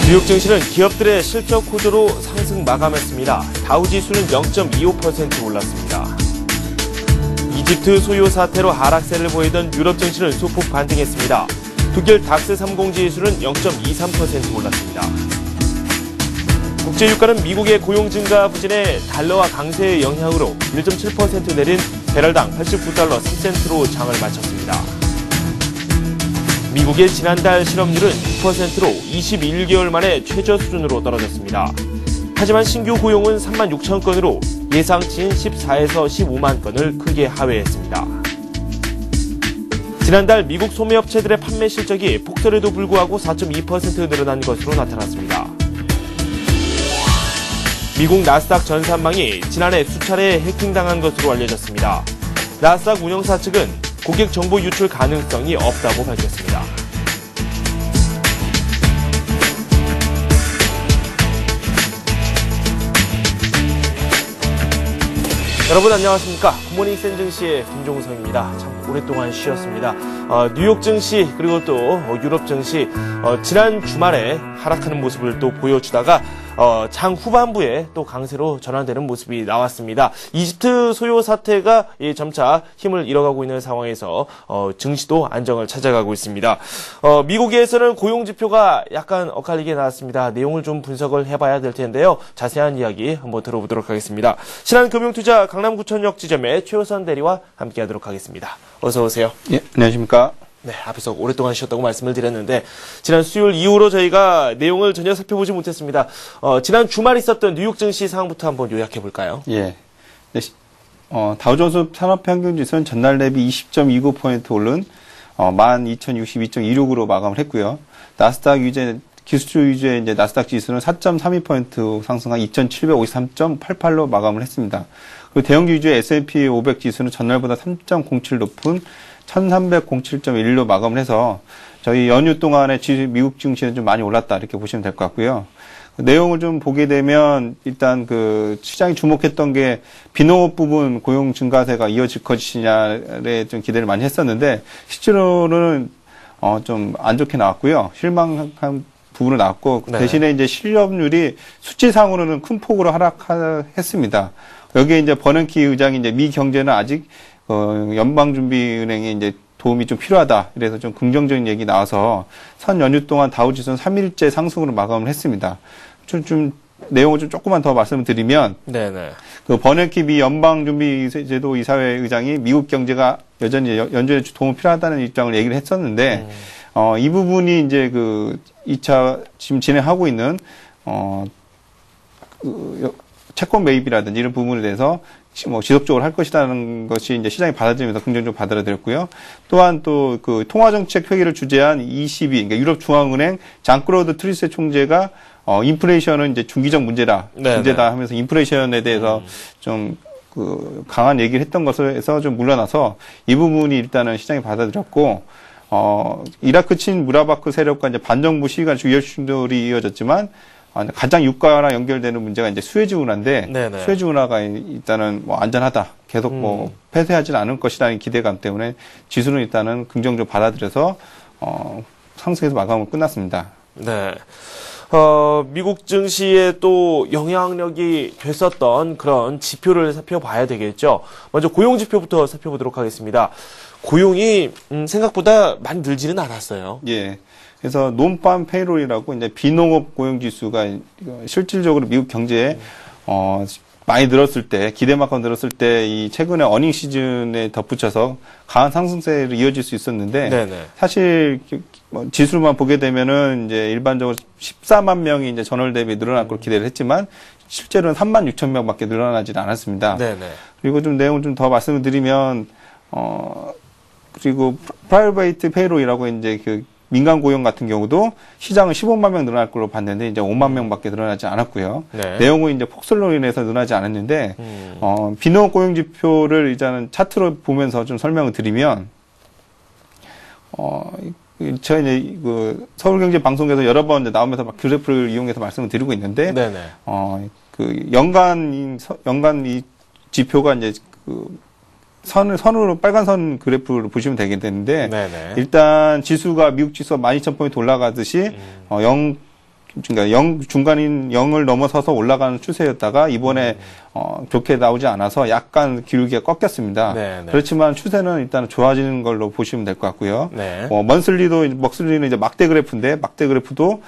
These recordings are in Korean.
뉴욕 증시는 기업들의 실적 호조로 상승 마감했습니다. 다우지수는 0.25% 올랐습니다. 이집트 소요 사태로 하락세를 보이던 유럽 증시는 소폭 반등했습니다. 독일 닥스 30 지수는 0.23% 올랐습니다. 국제유가는 미국의 고용 증가 부진에 달러와 강세의 영향으로 1.7% 내린 배럴당 89달러 3센트로 장을 마쳤습니다. 미국의 지난달 실업률은 9%로 21개월 만에 최저 수준으로 떨어졌습니다. 하지만 신규 고용은 3만 6천 건으로 예상치인 14에서 15만 건을 크게 하회했습니다. 지난달 미국 소매업체들의 판매 실적이 폭설에도 불구하고 4.2% 늘어난 것으로 나타났습니다. 미국 나스닥 전산망이 지난해 수차례 해킹당한 것으로 알려졌습니다. 나스닥 운영사 측은 고객 정보 유출 가능성이 없다고 밝혔습니다. 여러분 안녕하십니까. 굿모닝 센 증시의 김종성입니다. 참 오랫동안 쉬었습니다. 뉴욕 증시 그리고 또 유럽 증시 지난 주말에 하락하는 모습을 또 보여주다가 장 후반부에 또 강세로 전환되는 모습이 나왔습니다. 이집트 소요 사태가 점차 힘을 잃어가고 있는 상황에서 증시도 안정을 찾아가고 있습니다. 미국에서는 고용 지표가 약간 엇갈리게 나왔습니다. 내용을 좀 분석을 해봐야 될 텐데요. 자세한 이야기 한번 들어보도록 하겠습니다. 신한금융투자 강남구청역 지점의 최호선 대리와 함께하도록 하겠습니다. 어서 오세요. 예, 안녕하십니까. 네, 앞에서 오랫동안 쉬었다고 말씀을 드렸는데 지난 수요일 이후로 저희가 내용을 전혀 살펴보지 못했습니다. 지난 주말 있었던 뉴욕 증시 상황부터 한번 요약해 볼까요? 예. 다우존스 산업평균지수는 전날 대비 20.29% 오른 12,062.26으로 마감을 했고요. 나스닥 유제 기술주 위주의 이제 나스닥 지수는 4.32% 상승한 2,753.88로 마감을 했습니다. 그리고 대형주 위주의 S&P 500 지수는 전날보다 3.07 높은 1,307.1로 마감을 해서 저희 연휴 동안에 미국 증시는 좀 많이 올랐다 이렇게 보시면 될 것 같고요. 그 내용을 좀 보게 되면 일단 그 시장이 주목했던 게 비농업 부분 고용 증가세가 이어질 것이냐에 좀 기대를 많이 했었는데 실제로는 좀 안 좋게 나왔고요. 실망한 부분으로 나왔고 네. 대신에 이제 실업률이 수치상으로는 큰 폭으로 하락했습니다. 여기에 이제 버넌키 의장이 이제 미 경제는 아직 연방준비은행에 이제 도움이 좀 필요하다. 이래서 좀 긍정적인 얘기 나와서 선 연휴 동안 다우지수는 3일째 상승으로 마감을 했습니다. 좀 내용을 좀 조금만 더 말씀을 드리면, 네네. 그 버넌키 미 연방준비제도 이사회 의장이 미국 경제가 여전히 연준에 도움 필요하다는 입장을 얘기를 했었는데, 이 부분이 이제 그 2차 지금 진행하고 있는 채권 매입이라든지 이런 부분에 대해서 뭐 지속적으로 할 것이라는 것이 이제 시장이 받아들이면서 긍정적으로 받아들였고요. 또한 또 그 통화정책 회의를 주재한 ECB, 그러니까 유럽 중앙은행 장클로드 트리세 총재가 인플레이션은 이제 중기적 문제다 하면서 인플레이션에 대해서 좀 그 강한 얘기를 했던 것에서 좀 물러나서 이 부분이 일단은 시장이 받아들였고. 이라크 친 무라바크 세력과 이제 반정부 시위가 주요 충돌이 이어졌지만 가장 유가랑 연결되는 문제가 이제 수에즈 운하인데 네네. 수에즈 운하가 일단은 뭐 안전하다. 계속 뭐 폐쇄하지는 않을 것이라는 기대감 때문에 지수는 일단은 긍정적으로 받아들여서 상승해서 마감을 끝났습니다. 네. 미국 증시에 또 영향력이 됐었던 그런 지표를 살펴봐야 되겠죠. 먼저 고용 지표부터 살펴보도록 하겠습니다. 고용이 생각보다 많이 늘지는 않았어요. 예. 그래서 논팜 페이롤이라고 이제 비농업 고용 지수가 실질적으로 미국 경제에 많이 늘었을 때 기대만큼 늘었을 때 이 최근에 어닝 시즌에 덧붙여서 강한 상승세를 이어질 수 있었는데 네네. 사실 지수만 보게 되면은 이제 일반적으로 14만 명이 이제 전월 대비 늘어날 걸 기대를 했지만 실제로는 3만 6천 명밖에 늘어나지는 않았습니다. 네네. 그리고 좀 내용을 좀 더 말씀을 드리면 그리고 프라이베이트 페이롤이라고 이제 그 민간 고용 같은 경우도 시장은 15만 명 늘어날 걸로 봤는데 이제 5만 명밖에 늘어나지 않았고요. 네. 내용은 이제 폭설로 인해서 늘어나지 않았는데 비농업 고용 지표를 일단은 차트로 보면서 좀 설명을 드리면 제가 이제 그 서울경제 방송에서 여러 번 이제 나오면서 막 그래프를 이용해서 말씀을 드리고 있는데 네네. 그 연간 이 지표가 이제 그 선으로 빨간 선 그래프를 보시면 되겠는데 네네. 일단 지수가 미국 지수가 12,000포인트 올라가듯이 그러니까 중간인 0을 넘어서서 올라가는 추세였다가 이번에 좋게 나오지 않아서 약간 기울기가 꺾였습니다. 네, 네. 그렇지만 추세는 일단 좋아지는 걸로 보시면 될 것 같고요. 네. 먹슬리는 이제 막대 그래프인데 막대 그래프도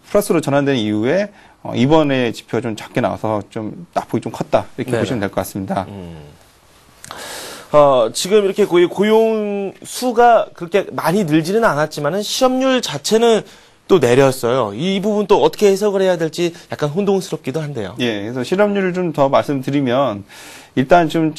플러스로 전환된 이후에 이번에 지표가 좀 작게 나와서 좀 낙폭이 좀 컸다 이렇게 네네. 보시면 될 것 같습니다. 지금 이렇게 거의 고용 수가 그렇게 많이 늘지는 않았지만은 실업률 자체는 또 내렸어요. 이 부분 또 어떻게 해석을 해야 될지 약간 혼동스럽기도 한데요. 예, 그래서 실업률을 좀 더 말씀드리면 일단 좀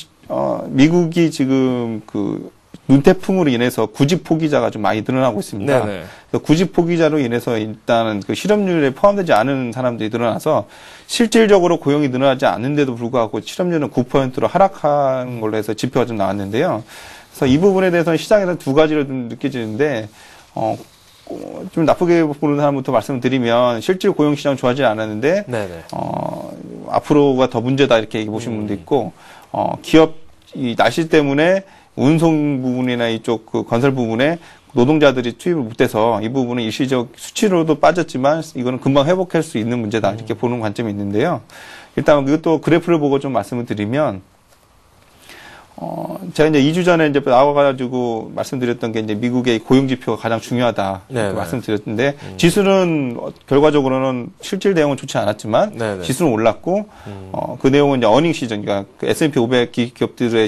미국이 지금 그 눈태풍으로 인해서 구직 포기자가 좀 많이 늘어나고 있습니다. 네네. 그래서 구직 포기자로 인해서 일단은 그 실업률에 포함되지 않은 사람들이 늘어나서 실질적으로 고용이 늘어나지 않는데도 불구하고 실업률은 9%로 하락한 걸로 해서 지표가 좀 나왔는데요. 그래서 이 부분에 대해서는 시장에서 두 가지로 좀 느껴지는데 좀 나쁘게 보는 사람부터 말씀드리면 실질 고용 시장 좋아지지 않았는데 네네. 앞으로가 더 문제다 이렇게 얘기해 보시는 분도 있고 기업 이 날씨 때문에 운송 부분이나 이쪽 그 건설 부분에 노동자들이 투입을 못해서 이 부분은 일시적 수치로도 빠졌지만 이거는 금방 회복할 수 있는 문제다 이렇게 보는 관점이 있는데요. 일단 이것도 그래프를 보고 좀 말씀을 드리면 제가 이제 2주 전에 이제 나와가지고 말씀드렸던 게 이제 미국의 고용 지표가 가장 중요하다 이렇게 말씀드렸는데 지수는 결과적으로는 실질 내용은 좋지 않았지만 네네. 지수는 올랐고 그 내용은 이제 어닝 시즌 그러니까 그 S&P 500 기업들의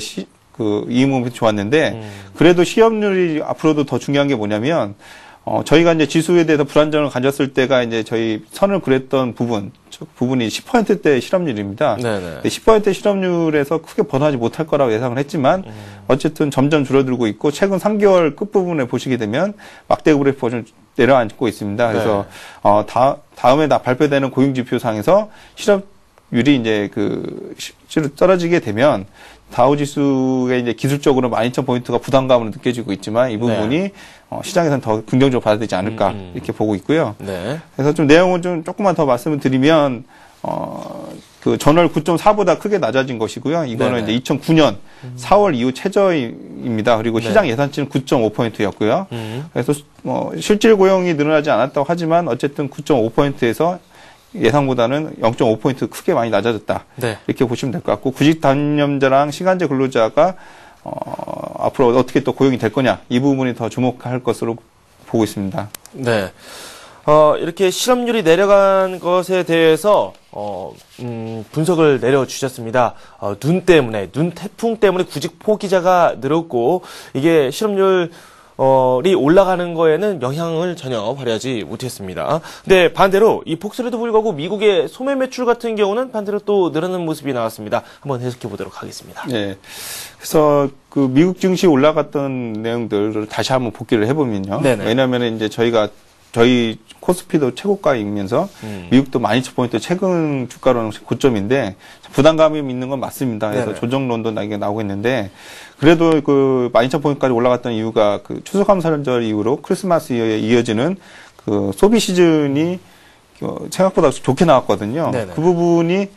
그 이익 모멘트 좋았는데 그래도 실업률이 앞으로도 더 중요한 게 뭐냐면 저희가 이제 지수에 대해서 불안정을 가졌을 때가 이제 저희 선을 그렸던 부분이 10%대 실업률입니다. 네네. 10% 실업률에서 크게 벗어나지 못할 거라고 예상을 했지만 어쨌든 점점 줄어들고 있고 최근 3개월 끝부분에 보시게 되면 막대 그래프가 좀 내려앉고 있습니다. 그래서 다음에 발표되는 고용지표상에서 실업률이 이제 실제로 떨어지게 되면 다우지수가 이제 기술적으로 12,000포인트가 부담감으로 느껴지고 있지만 이 부분이 시장에서는 더 긍정적으로 받아들이지 않을까 이렇게 보고 있고요. 네. 그래서 좀 내용을 좀 조금만 더 말씀을 드리면 그 전월 9.4보다 크게 낮아진 것이고요. 이거는 네네. 이제 2009년 4월 이후 최저입니다. 그리고 시장 예상치는 9.5%였고요. 그래서 실질 고용이 늘어나지 않았다고 하지만 어쨌든 9.5%에서 예상보다는 0.5포인트 크게 많이 낮아졌다. 네. 이렇게 보시면 될 것 같고 구직 단념자랑 시간제 근로자가 앞으로 어떻게 또 고용이 될 거냐 이 부분이 더 주목할 것으로 보고 있습니다. 네. 이렇게 실업률이 내려간 것에 대해서 분석을 내려주셨습니다. 눈 태풍 때문에 구직 포기자가 늘었고 이게 실업률 이 올라가는 거에는 영향을 전혀 발휘하지 못했습니다. 근데 반대로 이 폭설에도 불구하고 미국의 소매 매출 같은 경우는 반대로 또 늘어나는 모습이 나왔습니다. 한번 해석해 보도록 하겠습니다. 네. 그래서 그 미국 증시 올라갔던 내용들을 다시 한번 복기를 해보면요. 네네. 왜냐하면 이제 저희 코스피도 최고가이면서 미국도 12,000포인트 최근 주가로는 고점인데 부담감이 있는 건 맞습니다. 그래서 네네. 조정론도 나오고 있는데 그래도 그 12,000포인트까지 올라갔던 이유가 그 추수감사절 이후로 크리스마스에 이어지는 그 소비 시즌이 생각보다 좋게 나왔거든요. 네네. 그 부분이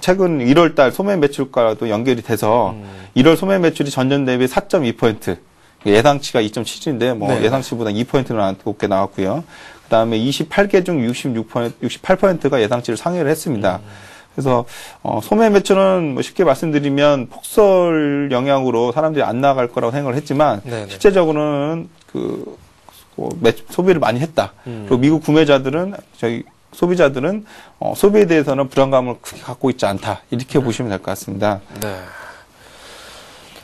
최근 1월달 소매 매출과도 연결이 돼서 1월 소매 매출이 전년 대비 4.2%, 예상치가 2.7인데 뭐 네. 예상치보다 2%나 높게 나왔고요. 그다음에 28개 중 68%가 예상치를 상회를 했습니다. 그래서 소매 매출은 뭐 쉽게 말씀드리면 폭설 영향으로 사람들이 안 나갈 거라고 생각을 했지만 네네. 실제적으로는 소비를 많이 했다. 그리고 미국 구매자들은 소비자들은 소비에 대해서는 불안감을 크게 갖고 있지 않다. 이렇게 보시면 될 것 같습니다. 네.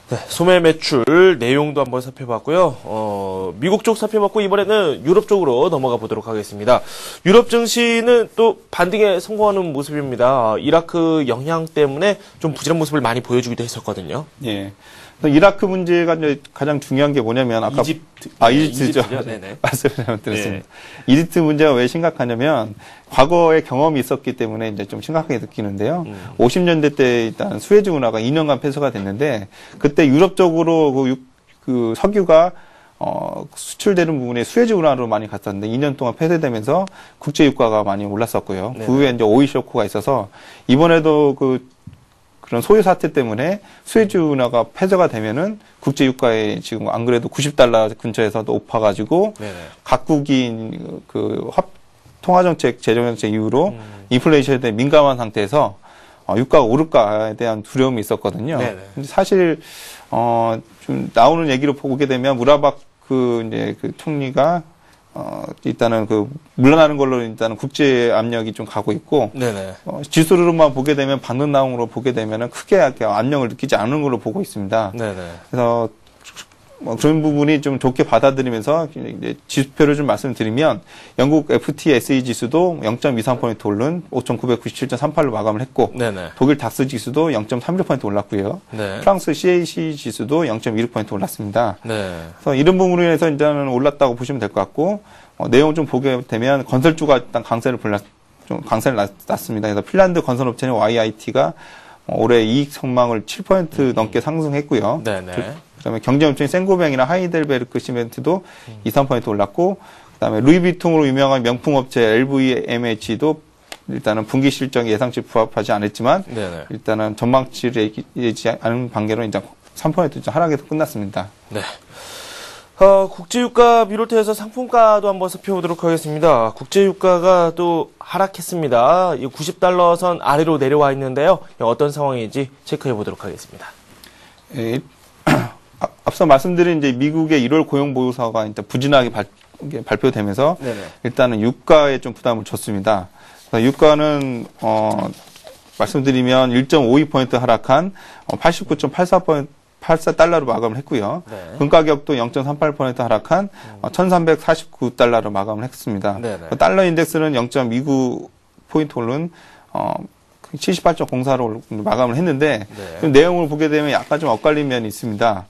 네, 소매 매출 내용도 한번 살펴봤고요. 미국 쪽 살펴봤고 이번에는 유럽 쪽으로 넘어가 보도록 하겠습니다. 유럽 증시는 또 반등에 성공하는 모습입니다. 이라크 영향 때문에 좀 부진한 모습을 많이 보여주기도 했었거든요. 예. 이라크 문제가 이제 가장 중요한 게 뭐냐면 아까 이집트죠. 네네. 말씀을 잘못드렸습니다. 이집트 문제가 왜 심각하냐면 과거에 경험이 있었기 때문에 이제 좀 심각하게 느끼는데요. 50년대 때 일단 수에즈 운하가 2년간 폐쇄가 됐는데 그때 유럽 쪽으로 그 석유가 수출되는 부분에 수에즈 운하로 많이 갔었는데 2년 동안 폐쇄되면서 국제 유가가 많이 올랐었고요. 네네. 그 후에 이제 오일 쇼크가 있어서 이번에도 그런 소유 사태 때문에 수에즈 운하가 폐쇄가 되면은 국제 유가에 지금 안 그래도 $90 근처에서도 높아가지고 네네. 각국이 통화정책, 재정정책 이후로 인플레이션에 대해 민감한 상태에서 유가가 오를까에 대한 두려움이 있었거든요. 네네. 근데 사실 좀 나오는 얘기로 보게 되면 무라바크 이제 그 총리가 일단은 물러나는 걸로 일단은 국제 압력이 좀 가고 있고, 네네. 지수로만 보게 되면 방문 나온으로 보게 되면은 크게 압력을 느끼지 않는 걸로 보고 있습니다. 네네. 그래서 그런 부분이 좀 좋게 받아들이면서 이제 지수표를 좀 말씀드리면 영국 FTSE 지수도 0.23% 오른 5,997.38로 마감을 했고, 네네. 독일 닥스 지수도 0.31% 올랐고요. 네. 프랑스 CAC 지수도 0.26% 올랐습니다. 네. 그래서 이런 부분으로 인해서 일단은 올랐다고 보시면 될 것 같고, 내용 좀 보게 되면 건설주가 일단 강세를 났습니다. 그래서 핀란드 건설업체는 YIT가 올해 이익 전망을 7% 넘게 상승했고요. 네네. 그다음에 경쟁업체인 생고뱅이나 하이델베르크 시멘트도 2~3% 올랐고, 그다음에 루이비통으로 유명한 명품업체 LVMH도 일단은 분기 실적이 예상치 부합하지 않았지만, 네네. 일단은 전망치를 예지 않은 관계로 이제 3% 하락에서 끝났습니다. 네. 국제유가 비롯해서 상품가도 한번 살펴보도록 하겠습니다. 국제유가가 또 하락했습니다. 90달러 선 아래로 내려와 있는데요. 어떤 상황인지 체크해 보도록 하겠습니다. 앞서 말씀드린 이제 미국의 1월 고용 보고서가 일단 부진하게 발표되면서 네네. 일단은 유가에 좀 부담을 줬습니다. 유가는 말씀드리면 1.52% 하락한 89.84달러로 마감을 했고요. 네. 금 가격도 0.38% 하락한 1,349달러로 마감을 했습니다. 네네. 달러 인덱스는 0.29포인트 오른 78.04로 마감을 했는데, 네. 좀 내용을 보게 되면 약간 좀 엇갈린 면이 있습니다.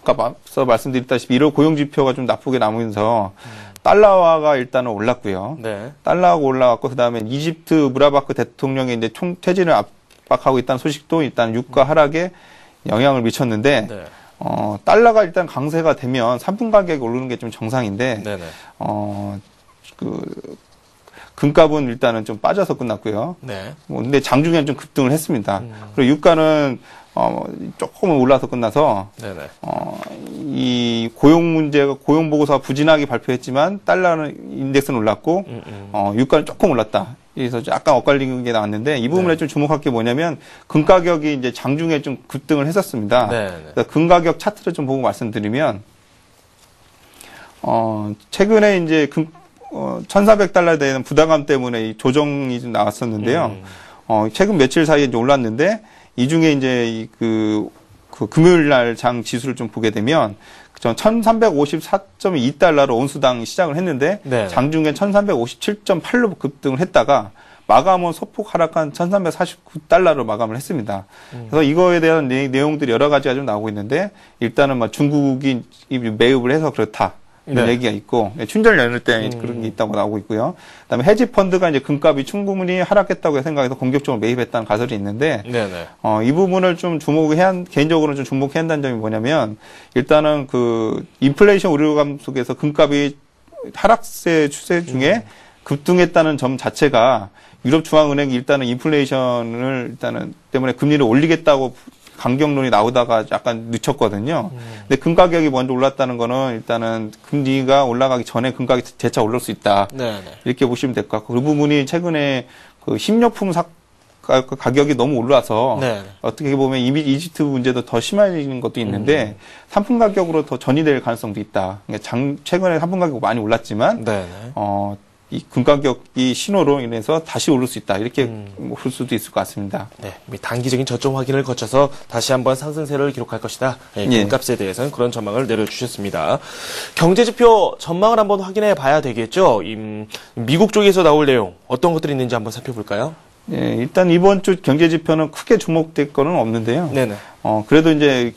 아까 앞서 말씀드렸다시피 1월 고용지표가 좀 나쁘게 나오면서 달러화가 일단은 올랐고요. 네. 달러화가 올라갔고, 그 다음에 이집트 무라바크 대통령의 이제 퇴진을 압박하고 있다는 소식도 일단 유가 하락에 영향을 미쳤는데, 네. 달러가 일단 강세가 되면 상품 가격이 오르는 게 좀 정상인데, 네네. 금값은 일단은 좀 빠져서 끝났고요. 네. 근데 장중에는 좀 급등을 했습니다. 그리고 유가는 조금은 올라서 끝나서 네네. 이 고용 문제가 고용 보고서가 부진하게 발표했지만 달러는 인덱스는 올랐고 유가는 조금 올랐다. 그래서 약간 엇갈리는 게 나왔는데 이 부분에 네. 좀 주목할 게 뭐냐면 금 가격이 이제 장중에 좀 급등을 했었습니다. 네네. 그래서 금 가격 차트를 좀 보고 말씀드리면 최근에 이제 1,400달러에 대한 부담감 때문에 이 조정이 좀 나왔었는데요. 최근 며칠 사이에 이제 올랐는데, 이 중에 이제 금요일 날 장 지수를 좀 보게 되면, 1,354.2달러로 온수당 시작을 했는데, 네. 장중에 1,357.8로 급등을 했다가, 마감은 소폭 하락한 1,349달러로 마감을 했습니다. 그래서 이거에 대한 내용들이 여러 가지가 좀 나오고 있는데, 일단은 중국이 매입을 해서 그렇다. 이런 네. 얘기가 있고, 춘절 연휴 때 그런 게 있다고 나오고 있고요. 그다음에 헤지 펀드가 이제 금값이 충분히 하락했다고 생각해서 공격적으로 매입했다는 가설이 있는데, 네네. 이 부분을 좀 개인적으로는 좀 주목해야 한다는 점이 뭐냐면, 일단은 인플레이션 우려감 속에서 금값이 하락세 추세 중에 급등했다는 점 자체가 유럽 중앙은행이 일단은 인플레이션을 때문에 금리를 올리겠다고 강경론이 나오다가 약간 늦췄거든요. 근데 금 가격이 먼저 올랐다는 거는 일단은 금리가 올라가기 전에 금 가격이 재차 오를 수 있다. 네네. 이렇게 보시면 될 것 같고, 그 부분이 최근에 식료품 가격이 너무 올라서 네. 어떻게 보면 이집트 문제도 더 심해지는 것도 있는데 상품 가격으로 더 전이될 가능성도 있다. 그러니까 최근에 상품 가격이 많이 올랐지만 네네. 이 금 가격이 신호로 인해서 다시 오를 수 있다. 이렇게 볼 수도 있을 것 같습니다. 네, 단기적인 저점 확인을 거쳐서 다시 한번 상승세를 기록할 것이다. 네, 금값에 대해서는 그런 전망을 내려주셨습니다. 경제지표 전망을 한번 확인해 봐야 되겠죠. 미국 쪽에서 나올 내용 어떤 것들이 있는지 한번 살펴볼까요? 예, 일단 이번 주 경제지표는 크게 주목될 거는 없는데요. 네네. 그래도 이제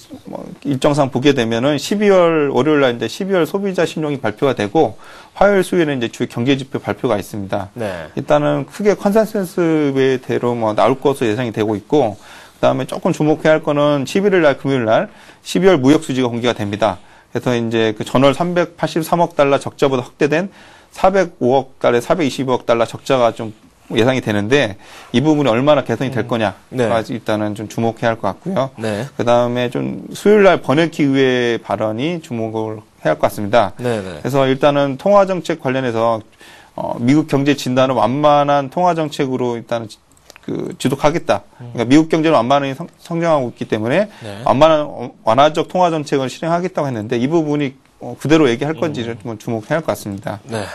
일정상 보게 되면은 12월 월요일 날 이제 12월 소비자 신용이 발표가 되고 화요일 수요일에 이제 주 경제지표 발표가 있습니다. 네. 일단은 크게 컨센서스대로 나올 것으로 예상이 되고 있고, 그다음에 조금 주목해야 할 거는 11일 날 금요일 날 12월 무역 수지가 공개가 됩니다. 그래서 이제 전월 383억 달러 적자보다 확대된 405억 달러, 420억 달러 적자가 좀 예상이 되는데 이 부분이 얼마나 개선이 될 거냐가 네. 일단은 좀 주목해야 할 것 같고요. 네. 그 다음에 좀 수요일 날 버냉키 의회 발언이 주목을 할 것 같습니다. 네네. 그래서 일단은 통화정책 관련해서 미국 경제 진단은 완만한 통화정책으로 일단은 지속하겠다. 그러니까 미국 경제는 완만히 성장하고 있기 때문에 네. 완만한 완화적 통화정책을 실행하겠다고 했는데 이 부분이 그대로 얘기할 건지를 좀 주목해야 할 것 같습니다. 네.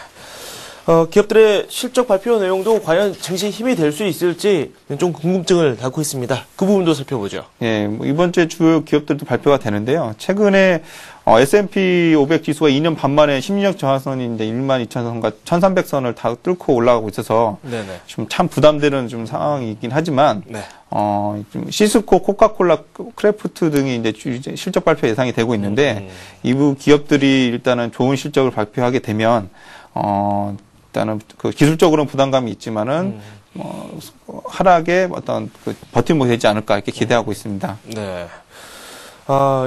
기업들의 실적 발표 내용도 과연 증시 힘이 될 수 있을지 좀 궁금증을 갖고 있습니다. 그 부분도 살펴보죠. 예, 이번 주에 주요 기업들도 발표가 되는데요. 최근에 S&P 500 지수가 2년 반 만에 심리적 저하선이 이제 12,000선과 1,300선을 다 뚫고 올라가고 있어서 네네. 좀 참 부담되는 좀 상황이긴 하지만 네. 좀 시스코, 코카콜라, 크래프트 등이 이제 실적 발표 예상이 되고 있는데 이부 기업들이 일단은 좋은 실적을 발표하게 되면 일단은 그 기술적으로는 부담감이 있지만은 하락에 어떤 버팀목이 되지 않을까 이렇게 기대하고 있습니다. 네.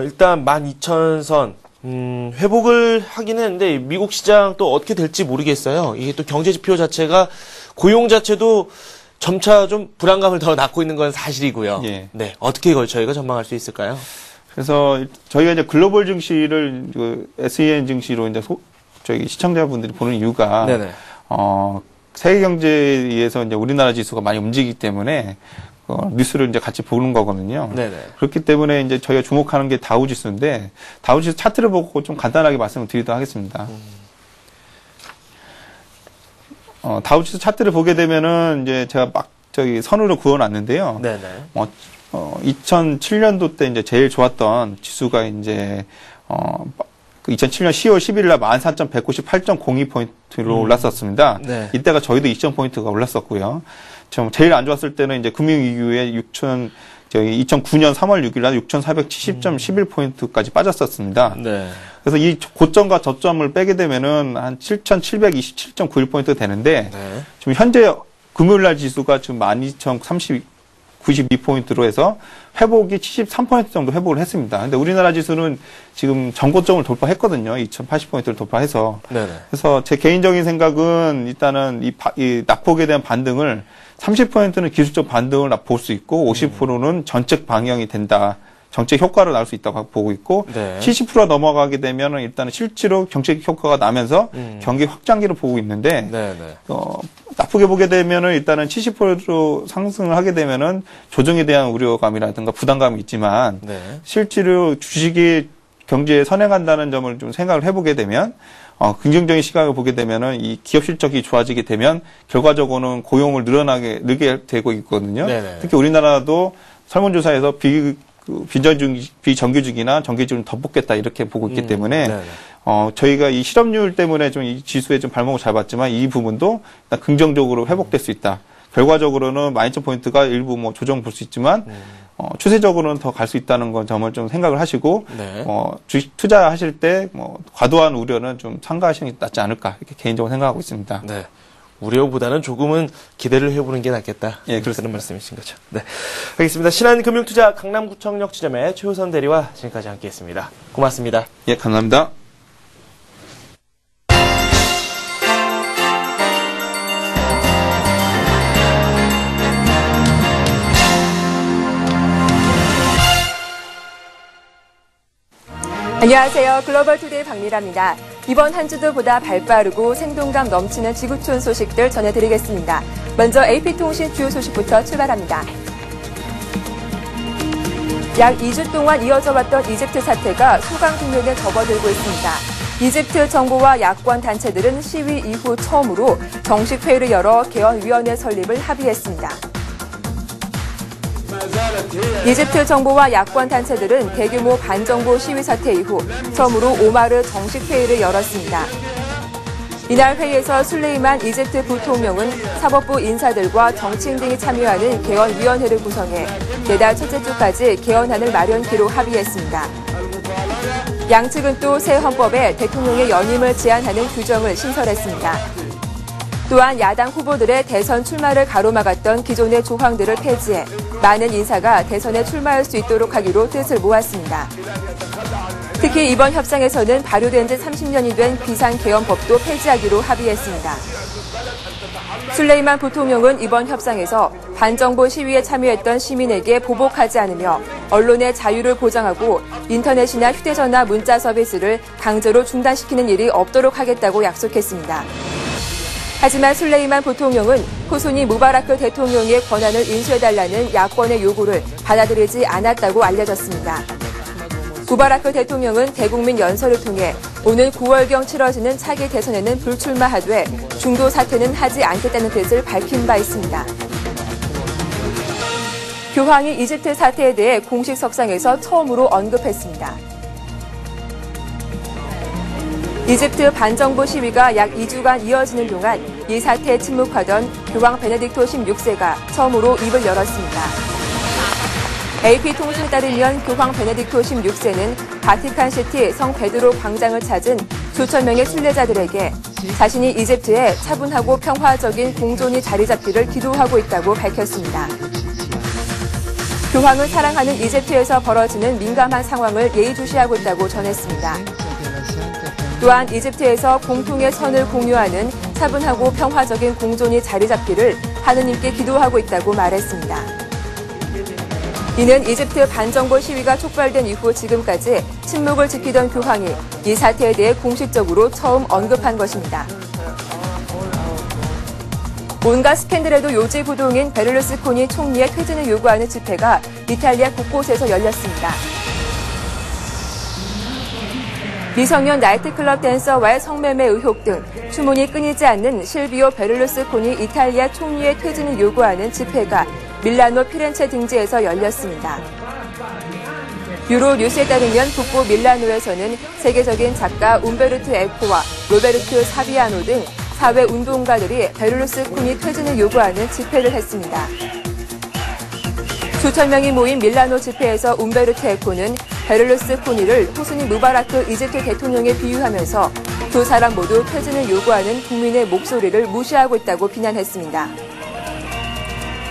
일단 12,000선 회복을 하긴 했는데 미국 시장 또 어떻게 될지 모르겠어요. 이게 또 경제 지표 자체가 고용 자체도 점차 좀 불안감을 더 낳고 있는 건 사실이고요. 예. 네. 어떻게 저희가 전망할 수 있을까요? 그래서 저희가 이제 글로벌 증시를 SEN 증시로 이제 저희 시청자분들이 보는 이유가 네네. 세계 경제에 의해서 이제 우리나라 지수가 많이 움직이기 때문에 뉴스를 이제 같이 보는 거거든요. 네네. 그렇기 때문에 이제 저희가 주목하는 게 다우 지수인데 다우 지수 차트를 보고 좀 간단하게 말씀을 드리도록 하겠습니다. 다우 지수 차트를 보게 되면은 이제 제가 막 선으로 그어놨는데요. 네네. 2007년도 때 이제 제일 좋았던 지수가 이제 2007년 10월 11일 날 14,198.02포인트로 올랐었습니다. 네. 이때가 저희도 2,000포인트가 올랐었고요. 제일 안 좋았을 때는 이제 금융위기 후에 2009년 3월 6일 날 6,470.11포인트까지 빠졌었습니다. 네. 그래서 이 고점과 저점을 빼게 되면은 한 7,727.91포인트 되는데, 네. 지금 현재 금요일 날 지수가 지금 12,092포인트로 해서 회복이 73포인트 정도 회복을 했습니다. 근데 우리나라 지수는 지금 전고점을 돌파했거든요. 2,080포인트를 돌파해서. 네네. 그래서 제 개인적인 생각은 일단은 이 낙폭에 대한 반등을 30%는 기술적 반등을 볼 수 있고 50%는 정책 방향이 된다. 정책 효과로 나올 수 있다고 보고 있고 네. 70% 넘어가게 되면은 일단은 실제로 정책 효과가 나면서 경기 확장기를 보고 있는데 네네. 나쁘게 보게 되면은 일단은 70% 상승을 하게 되면은 조정에 대한 우려감이라든가 부담감이 있지만 네. 실제로 주식이 경제에 선행한다는 점을 좀 생각을 해보게 되면 긍정적인 시각을 보게 되면은 이 기업 실적이 좋아지게 되면 결과적으로는 고용을 늘게 되고 있거든요. 네네. 특히 우리나라도 설문조사에서 비정규직이나 정규직을 더 뽑겠다 이렇게 보고 있기 때문에 네네. 저희가 이 실업률 때문에 좀 이 지수에 좀 발목을 잡았지만 이 부분도 긍정적으로 회복될 수 있다. 결과적으로는 12,000포인트가 일부 조정 볼 수 있지만 추세적으로는 더 갈 수 있다는 건 점을 좀 생각을 하시고 네. 주식 투자하실 때 과도한 우려는 좀 삼가하시는 게 낫지 않을까 이렇게 개인적으로 생각하고 있습니다. 네. 우려보다는 조금은 기대를 해보는 게 낫겠다. 예, 그런 말씀이신 거죠. 네. 알겠습니다. 신한금융투자 강남구청역 지점의 최우선 대리와 지금까지 함께했습니다. 고맙습니다. 예, 감사합니다. 안녕하세요. 글로벌투데이 박미라입니다. 이번 한 주도 보다 발빠르고 생동감 넘치는 지구촌 소식들 전해드리겠습니다. 먼저 AP통신 주요 소식부터 출발합니다. 약 2주 동안 이어져 왔던 이집트 사태가 소강 국면에 접어들고 있습니다. 이집트 정부와 야권 단체들은 시위 이후 처음으로 정식 회의를 열어 개헌위원회 설립을 합의했습니다. 이집트 정부와 야권 단체들은 대규모 반정부 시위 사태 이후 처음으로 오마르 정식 회의를 열었습니다. 이날 회의에서 술레이만 이집트 부통령은 사법부 인사들과 정치인 등이 참여하는 개헌위원회를 구성해 내달 첫째 주까지 개헌안을 마련키로 합의했습니다. 양측은 또 새 헌법에 대통령의 연임을 제한하는 규정을 신설했습니다. 또한 야당 후보들의 대선 출마를 가로막았던 기존의 조항들을 폐지해 많은 인사가 대선에 출마할 수 있도록 하기로 뜻을 모았습니다. 특히 이번 협상에서는 발효된 지 30년이 된 비상개헌법도 폐지하기로 합의했습니다. 술레이만 부통령은 이번 협상에서 반정부 시위에 참여했던 시민에게 보복하지 않으며 언론의 자유를 보장하고 인터넷이나 휴대전화 문자 서비스를 강제로 중단시키는 일이 없도록 하겠다고 약속했습니다. 하지만 술레이만 부통령은 후순위 무바라크 대통령의 권한을 인수해달라는 야권의 요구를 받아들이지 않았다고 알려졌습니다. 무바라크 대통령은 대국민 연설을 통해 오늘 9월경 치러지는 차기 대선에는 불출마하되 중도 사퇴는 하지 않겠다는 뜻을 밝힌 바 있습니다. 교황이 이집트 사태에 대해 공식 석상에서 처음으로 언급했습니다. 이집트 반정부 시위가 약 2주간 이어지는 동안 이 사태에 침묵하던 교황 베네딕토 16세가 처음으로 입을 열었습니다. AP통신에 따르면 교황 베네딕토 16세는 바티칸시티 성 베드로 광장을 찾은 수천 명의 순례자들에게 자신이 이집트에 차분하고 평화적인 공존이 자리 잡기를 기도하고 있다고 밝혔습니다. 교황은 사랑하는 이집트에서 벌어지는 민감한 상황을 예의주시하고 있다고 전했습니다. 또한 이집트에서 공통의 선을 공유하는 차분하고 평화적인 공존이 자리 잡기를 하느님께 기도하고 있다고 말했습니다. 이는 이집트 반정부 시위가 촉발된 이후 지금까지 침묵을 지키던 교황이 이 사태에 대해 공식적으로 처음 언급한 것입니다. 온갖 스캔들에도 요지부동인 베를루스코니 총리의 퇴진을 요구하는 집회가 이탈리아 곳곳에서 열렸습니다. 미성년 나이트클럽 댄서와의 성매매 의혹 등 추문이 끊이지 않는 실비오 베를루스코니 이탈리아 총리의 퇴진을 요구하는 집회가 밀라노 피렌체 등지에서 열렸습니다. 유로 뉴스에 따르면 북부 밀라노에서는 세계적인 작가 움베르토 에코와 로베르토 사비아노 등 사회 운동가들이 베를루스코니 퇴진을 요구하는 집회를 했습니다. 수천 명이 모인 밀라노 집회에서 움베르토 에코는 베를루스코니를 후순위 무바라크 이집트 대통령에 비유하면서 두 사람 모두 퇴진을 요구하는 국민의 목소리를 무시하고 있다고 비난했습니다.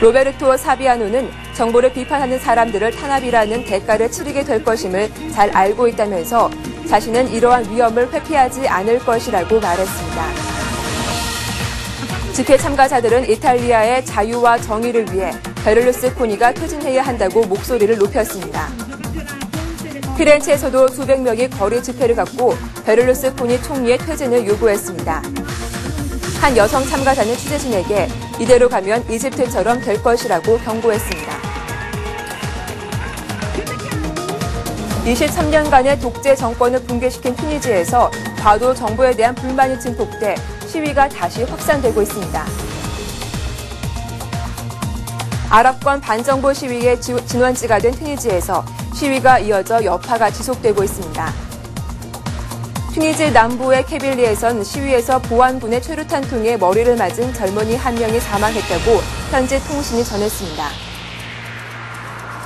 로베르토 사비아노는 정부를 비판하는 사람들을 탄압이라는 대가를 치르게 될 것임을 잘 알고 있다면서 자신은 이러한 위험을 회피하지 않을 것이라고 말했습니다. 집회 참가자들은 이탈리아의 자유와 정의를 위해 베를루스코니가 퇴진해야 한다고 목소리를 높였습니다. 피렌체에서도 수백 명이 거리 집회를 갖고 베를루스코니 총리의 퇴진을 요구했습니다. 한 여성 참가자는 취재진에게 이대로 가면 이집트처럼 될 것이라고 경고했습니다. 23년간의 독재 정권을 붕괴시킨 튀니지에서 과도 정부에 대한 불만이 증폭돼 시위가 다시 확산되고 있습니다. 아랍권 반정부 시위의 진원지가 된 튀니지에서 시위가 이어져 여파가 지속되고 있습니다. 튀니지 남부의 케빌리에선 시위에서 보안군의 최루탄 통에 머리를 맞은 젊은이 한 명이 사망했다고 현지 통신이 전했습니다.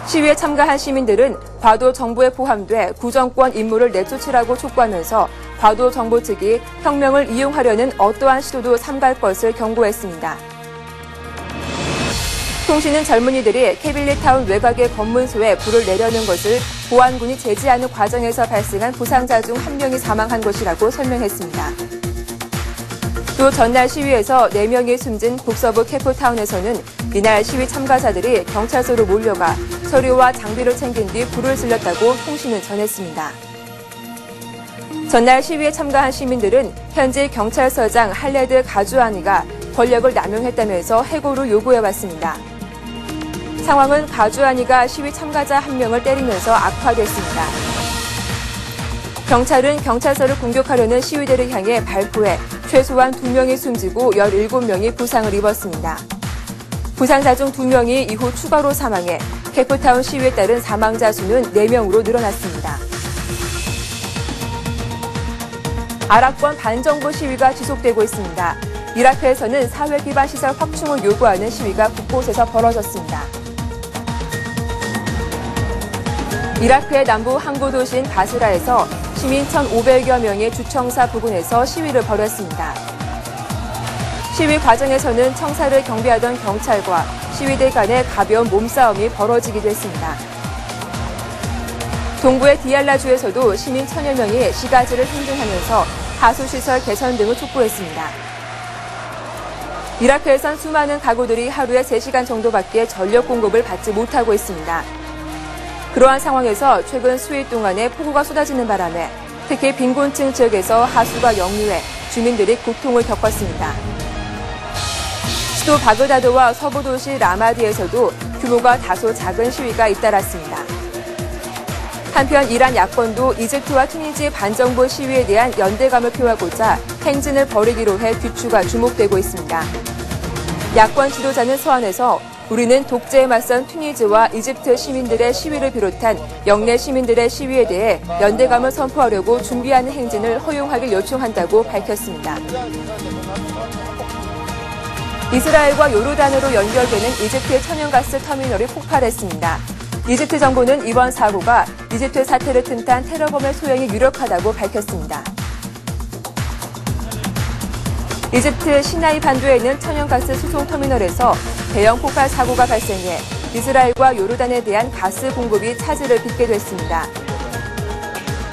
시위에 참가한 시민들은 과도 정부에 포함돼 구정권 인물을 내쫓으라고 촉구하면서 과도 정부 측이 혁명을 이용하려는 어떠한 시도도 삼갈 것을 경고했습니다. 통신은 젊은이들이 케빌리타운 외곽의 검문소에 불을 내려는 것을 보안군이 제지하는 과정에서 발생한 부상자 중 한 명이 사망한 것이라고 설명했습니다. 또 전날 시위에서 4명이 숨진 북서부 케이프타운에서는 이날 시위 참가자들이 경찰서로 몰려가 서류와 장비를 챙긴 뒤 불을 질렀다고 통신은 전했습니다. 전날 시위에 참가한 시민들은 현지 경찰서장 할레드 가주아니가 권력을 남용했다면서 해고를 요구해왔습니다. 상황은 가주아니가 시위 참가자 한 명을 때리면서 악화됐습니다. 경찰은 경찰서를 공격하려는 시위대를 향해 발포해 최소한 2명이 숨지고 17명이 부상을 입었습니다. 부상자 중 2명이 이후 추가로 사망해 케이프타운 시위에 따른 사망자 수는 4명으로 늘어났습니다. 아랍권 반정부 시위가 지속되고 있습니다. 이라크에서는 사회 기반 시설 확충을 요구하는 시위가 곳곳에서 벌어졌습니다. 이라크의 남부 항구 도시인 바스라에서 시민 1,500여 명의 주청사 부근에서 시위를 벌였습니다. 시위 과정에서는 청사를 경비하던 경찰과 시위대 간의 가벼운 몸싸움이 벌어지기도 했습니다. 동부의 디알라주에서도 시민 1,000여 명이 시가지를 행진하면서 하수시설 개선 등을 촉구했습니다. 이라크에선 수많은 가구들이 하루에 3시간 정도밖에 전력 공급을 받지 못하고 있습니다. 그러한 상황에서 최근 수일 동안에 폭우가 쏟아지는 바람에 특히 빈곤층 지역에서 하수가 역류해 주민들이 고통을 겪었습니다. 수도 바그다드와 서부 도시 라마디에서도 규모가 다소 작은 시위가 잇따랐습니다. 한편 이란 야권도 이집트와 튀니지 반정부 시위에 대한 연대감을 표하고자 행진을 벌이기로 해 귀추가 주목되고 있습니다. 야권 지도자는 서한에서 우리는 독재에 맞선 튀니지와 이집트 시민들의 시위를 비롯한 영내 시민들의 시위에 대해 연대감을 선포하려고 준비하는 행진을 허용하길 요청한다고 밝혔습니다. 이스라엘과 요르단으로 연결되는 이집트의 천연가스 터미널이 폭발했습니다. 이집트 정부는 이번 사고가 이집트 사태를 틈탄 테러범의 소행이 유력하다고 밝혔습니다. 이집트 시나이 반도에 있는 천연가스 수송 터미널에서 대형 폭발 사고가 발생해 이스라엘과 요르단에 대한 가스 공급이 차질을 빚게 됐습니다.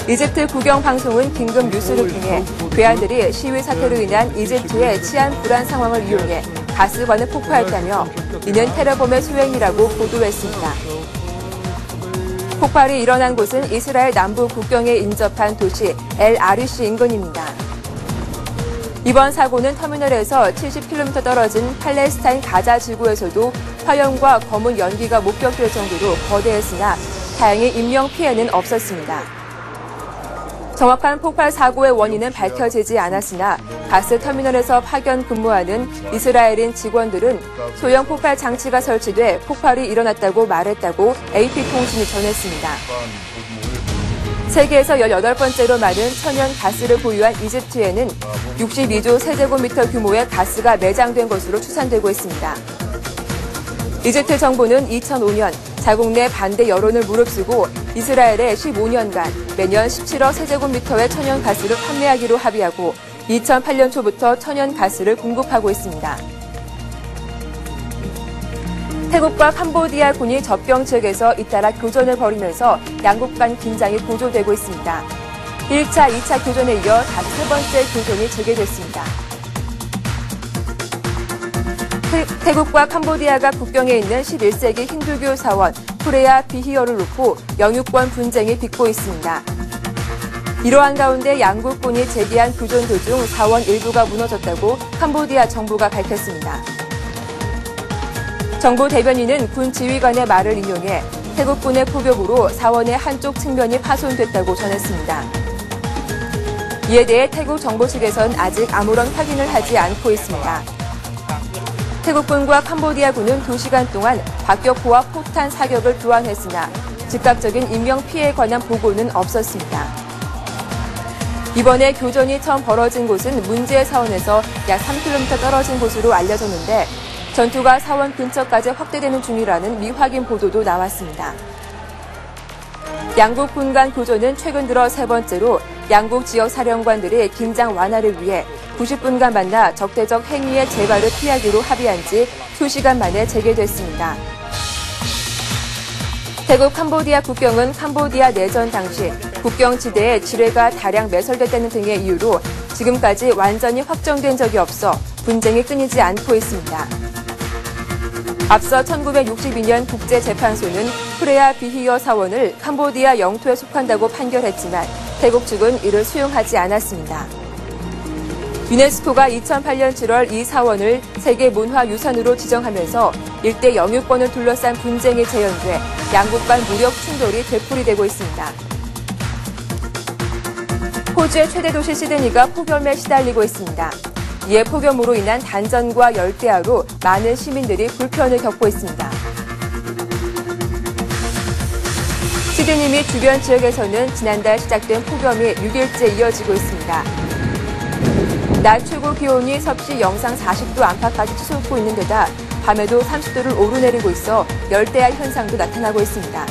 이집트 국영방송은 긴급 뉴스를 통해 괴한들이 시위 사태로 인한 이집트의 치안 불안 상황을 이용해 가스관을 폭파했다며 이는 테러범의 소행이라고 보도했습니다. 폭발이 일어난 곳은 이스라엘 남부 국경에 인접한 도시 엘 아리시 인근입니다. 이번 사고는 터미널에서 70km 떨어진 팔레스타인 가자 지구에서도 화염과 검은 연기가 목격될 정도로 거대했으나 다행히 인명 피해는 없었습니다. 정확한 폭발 사고의 원인은 밝혀지지 않았으나 가스 터미널에서 파견 근무하는 이스라엘인 직원들은 소형 폭발 장치가 설치돼 폭발이 일어났다고 말했다고 AP통신이 전했습니다. 세계에서 18번째로 많은 천연 가스를 보유한 이집트에는 62조 세제곱미터 규모의 가스가 매장된 것으로 추산되고 있습니다. 이집트 정부는 2005년 자국 내 반대 여론을 무릅쓰고 이스라엘에 15년간 매년 17억 세제곱미터의 천연 가스를 판매하기로 합의하고 2008년 초부터 천연 가스를 공급하고 있습니다. 태국과 캄보디아 군이 접경 지역에서 잇따라 교전을 벌이면서 양국 간 긴장이 고조되고 있습니다. 1차, 2차 교전에 이어 5번째 교전이 재개됐습니다. 태국과 캄보디아가 국경에 있는 11세기 힌두교 사원 프레아 비히어를 놓고 영유권 분쟁이 빚고 있습니다. 이러한 가운데 양국군이 재개한 교전 도중 사원 일부가 무너졌다고 캄보디아 정부가 밝혔습니다. 정부 대변인은 군 지휘관의 말을 인용해 태국군의 포격으로 사원의 한쪽 측면이 파손됐다고 전했습니다. 이에 대해 태국 정부 측에선 아직 아무런 확인을 하지 않고 있습니다. 태국군과 캄보디아군은 2시간 동안 박격포와 폭탄 사격을 교환했으나 즉각적인 인명피해에 관한 보고는 없었습니다. 이번에 교전이 처음 벌어진 곳은 문제 사원에서 약 3km 떨어진 곳으로 알려졌는데 전투가 사원 근처까지 확대되는 중이라는 미확인 보도도 나왔습니다. 양국 군 간 교전은 최근 들어 3번째로 양국 지역 사령관들이 긴장 완화를 위해 90분간 만나 적대적 행위의 재발을 피하기로 합의한 지 2시간 만에 재개됐습니다. 태국 캄보디아 국경은 캄보디아 내전 당시 국경 지대에 지뢰가 다량 매설됐다는 등의 이유로 지금까지 완전히 확정된 적이 없어 분쟁이 끊이지 않고 있습니다. 앞서 1962년 국제재판소는 프레아 비히어 사원을 캄보디아 영토에 속한다고 판결했지만 태국 측은 이를 수용하지 않았습니다. 유네스코가 2008년 7월 이 사원을 세계문화유산으로 지정하면서 일대 영유권을 둘러싼 분쟁이 재현돼 양국 간 무력 충돌이 되풀이되고 있습니다. 호주의 최대 도시 시드니가 폭염에 시달리고 있습니다. 이에 폭염으로 인한 단전과 열대야로 많은 시민들이 불편을 겪고 있습니다. 시드니 및 주변 지역에서는 지난달 시작된 폭염이 6일째 이어지고 있습니다. 낮 최고 기온이 섭씨 영상 40도 안팎까지 치솟고 있는 데다 밤에도 30도를 오르내리고 있어 열대야 현상도 나타나고 있습니다.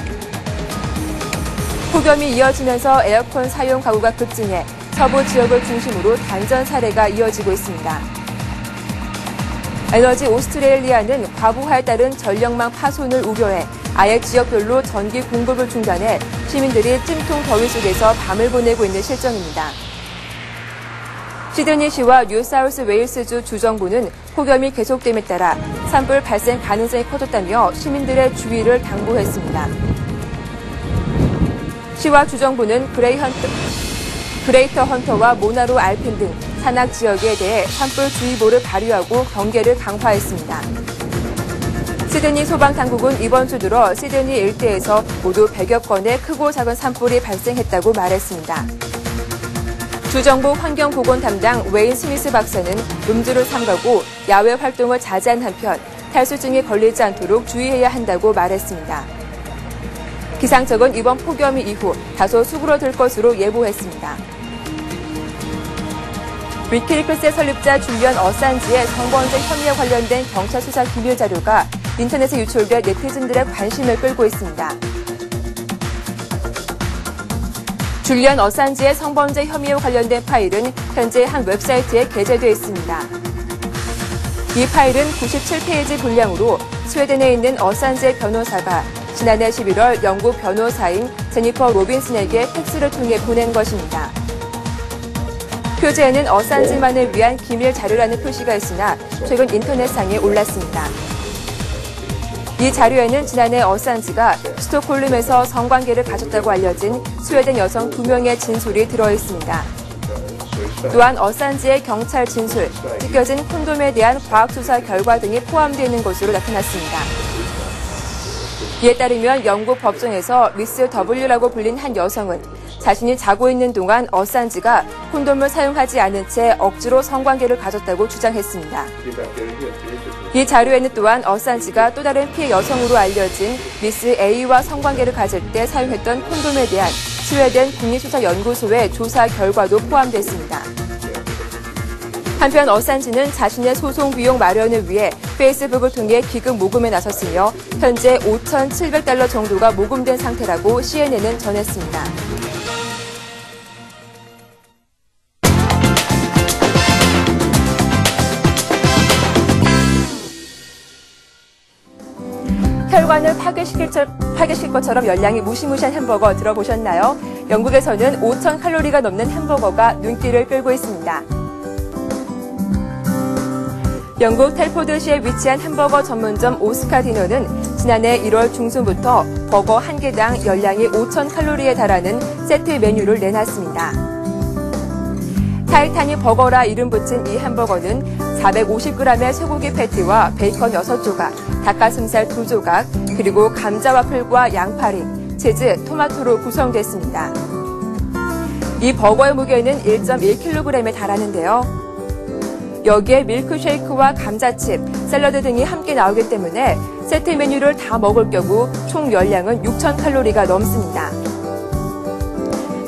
폭염이 이어지면서 에어컨 사용 가구가 급증해 서부 지역을 중심으로 단전 사례가 이어지고 있습니다. 에너지 오스트레일리아는 과부하에 따른 전력망 파손을 우려해 아예 지역별로 전기 공급을 중단해 시민들이 찜통 더위 속에서 밤을 보내고 있는 실정입니다. 시드니시와 뉴사우스 웨일스주 주정부는 폭염이 계속됨에 따라 산불 발생 가능성이 커졌다며 시민들의 주의를 당부했습니다. 시와 주정부는 그레이터 헌터와 모나로 알핀 등 산악 지역에 대해 산불주의보를 발효하고 경계를 강화했습니다. 시드니 소방당국은 이번 주 들어 시드니 일대에서 모두 100여 건의 크고 작은 산불이 발생했다고 말했습니다. 주정부 환경보건 담당 웨인 스미스 박사는 음주를 삼가고 야외 활동을 자제한 한편 탈수증에 걸리지 않도록 주의해야 한다고 말했습니다. 기상청은 이번 폭염 이후 다소 수그러들 것으로 예보했습니다. 위키리크스의 설립자 줄리언 어산지의 성범죄 혐의에 관련된 경찰 수사 기밀 자료가 인터넷에 유출돼 네티즌들의 관심을 끌고 있습니다. 줄리언 어산지의 성범죄 혐의와 관련된 파일은 현재 한 웹사이트에 게재되어 있습니다. 이 파일은 97페이지 분량으로 스웨덴에 있는 어산지의 변호사가 지난해 11월 영국 변호사인 제니퍼 로빈슨에게 팩스를 통해 보낸 것입니다. 표지에는 어산지만을 위한 기밀 자료라는 표시가 있으나 최근 인터넷상에 올랐습니다. 이 자료에는 지난해 어산지가 스톡홀름에서 성관계를 가졌다고 알려진 스웨덴 여성 2명의 진술이 들어있습니다. 또한 어산지의 경찰 진술, 찢겨진 콘돔에 대한 과학조사 결과 등이 포함되어 있는 것으로 나타났습니다. 이에 따르면 영국 법정에서 미스 W라고 불린 한 여성은 자신이 자고 있는 동안 어산지가 콘돔을 사용하지 않은 채 억지로 성관계를 가졌다고 주장했습니다. 이 자료에는 또한 어산지가 또 다른 피해 여성으로 알려진 미스 A와 성관계를 가질 때 사용했던 콘돔에 대한 스웨덴 국립수사연구소의 조사 결과도 포함됐습니다. 한편 어산지는 자신의 소송 비용 마련을 위해 페이스북을 통해 기금 모금에 나섰으며 현재 $5,700 정도가 모금된 상태라고 CNN은 전했습니다. 혈관을 파괴시킬 것처럼 열량이 무시무시한 햄버거 들어보셨나요? 영국에서는 5,000칼로리가 넘는 햄버거가 눈길을 끌고 있습니다. 영국 텔포드시에 위치한 햄버거 전문점 오스카 디너는 지난해 1월 중순부터 버거 한 개당 열량이 5,000칼로리에 달하는 세트 메뉴를 내놨습니다. 타이타닉 버거라 이름 붙인 이 햄버거는 450g의 쇠고기 패티와 베이컨 6조각, 닭가슴살 2조각, 그리고 감자 와플과 양파링, 치즈, 토마토로 구성됐습니다. 이 버거의 무게는 1.1kg에 달하는데요. 여기에 밀크쉐이크와 감자칩, 샐러드 등이 함께 나오기 때문에 세트 메뉴를 다 먹을 경우 총 열량은 6,000칼로리가 넘습니다.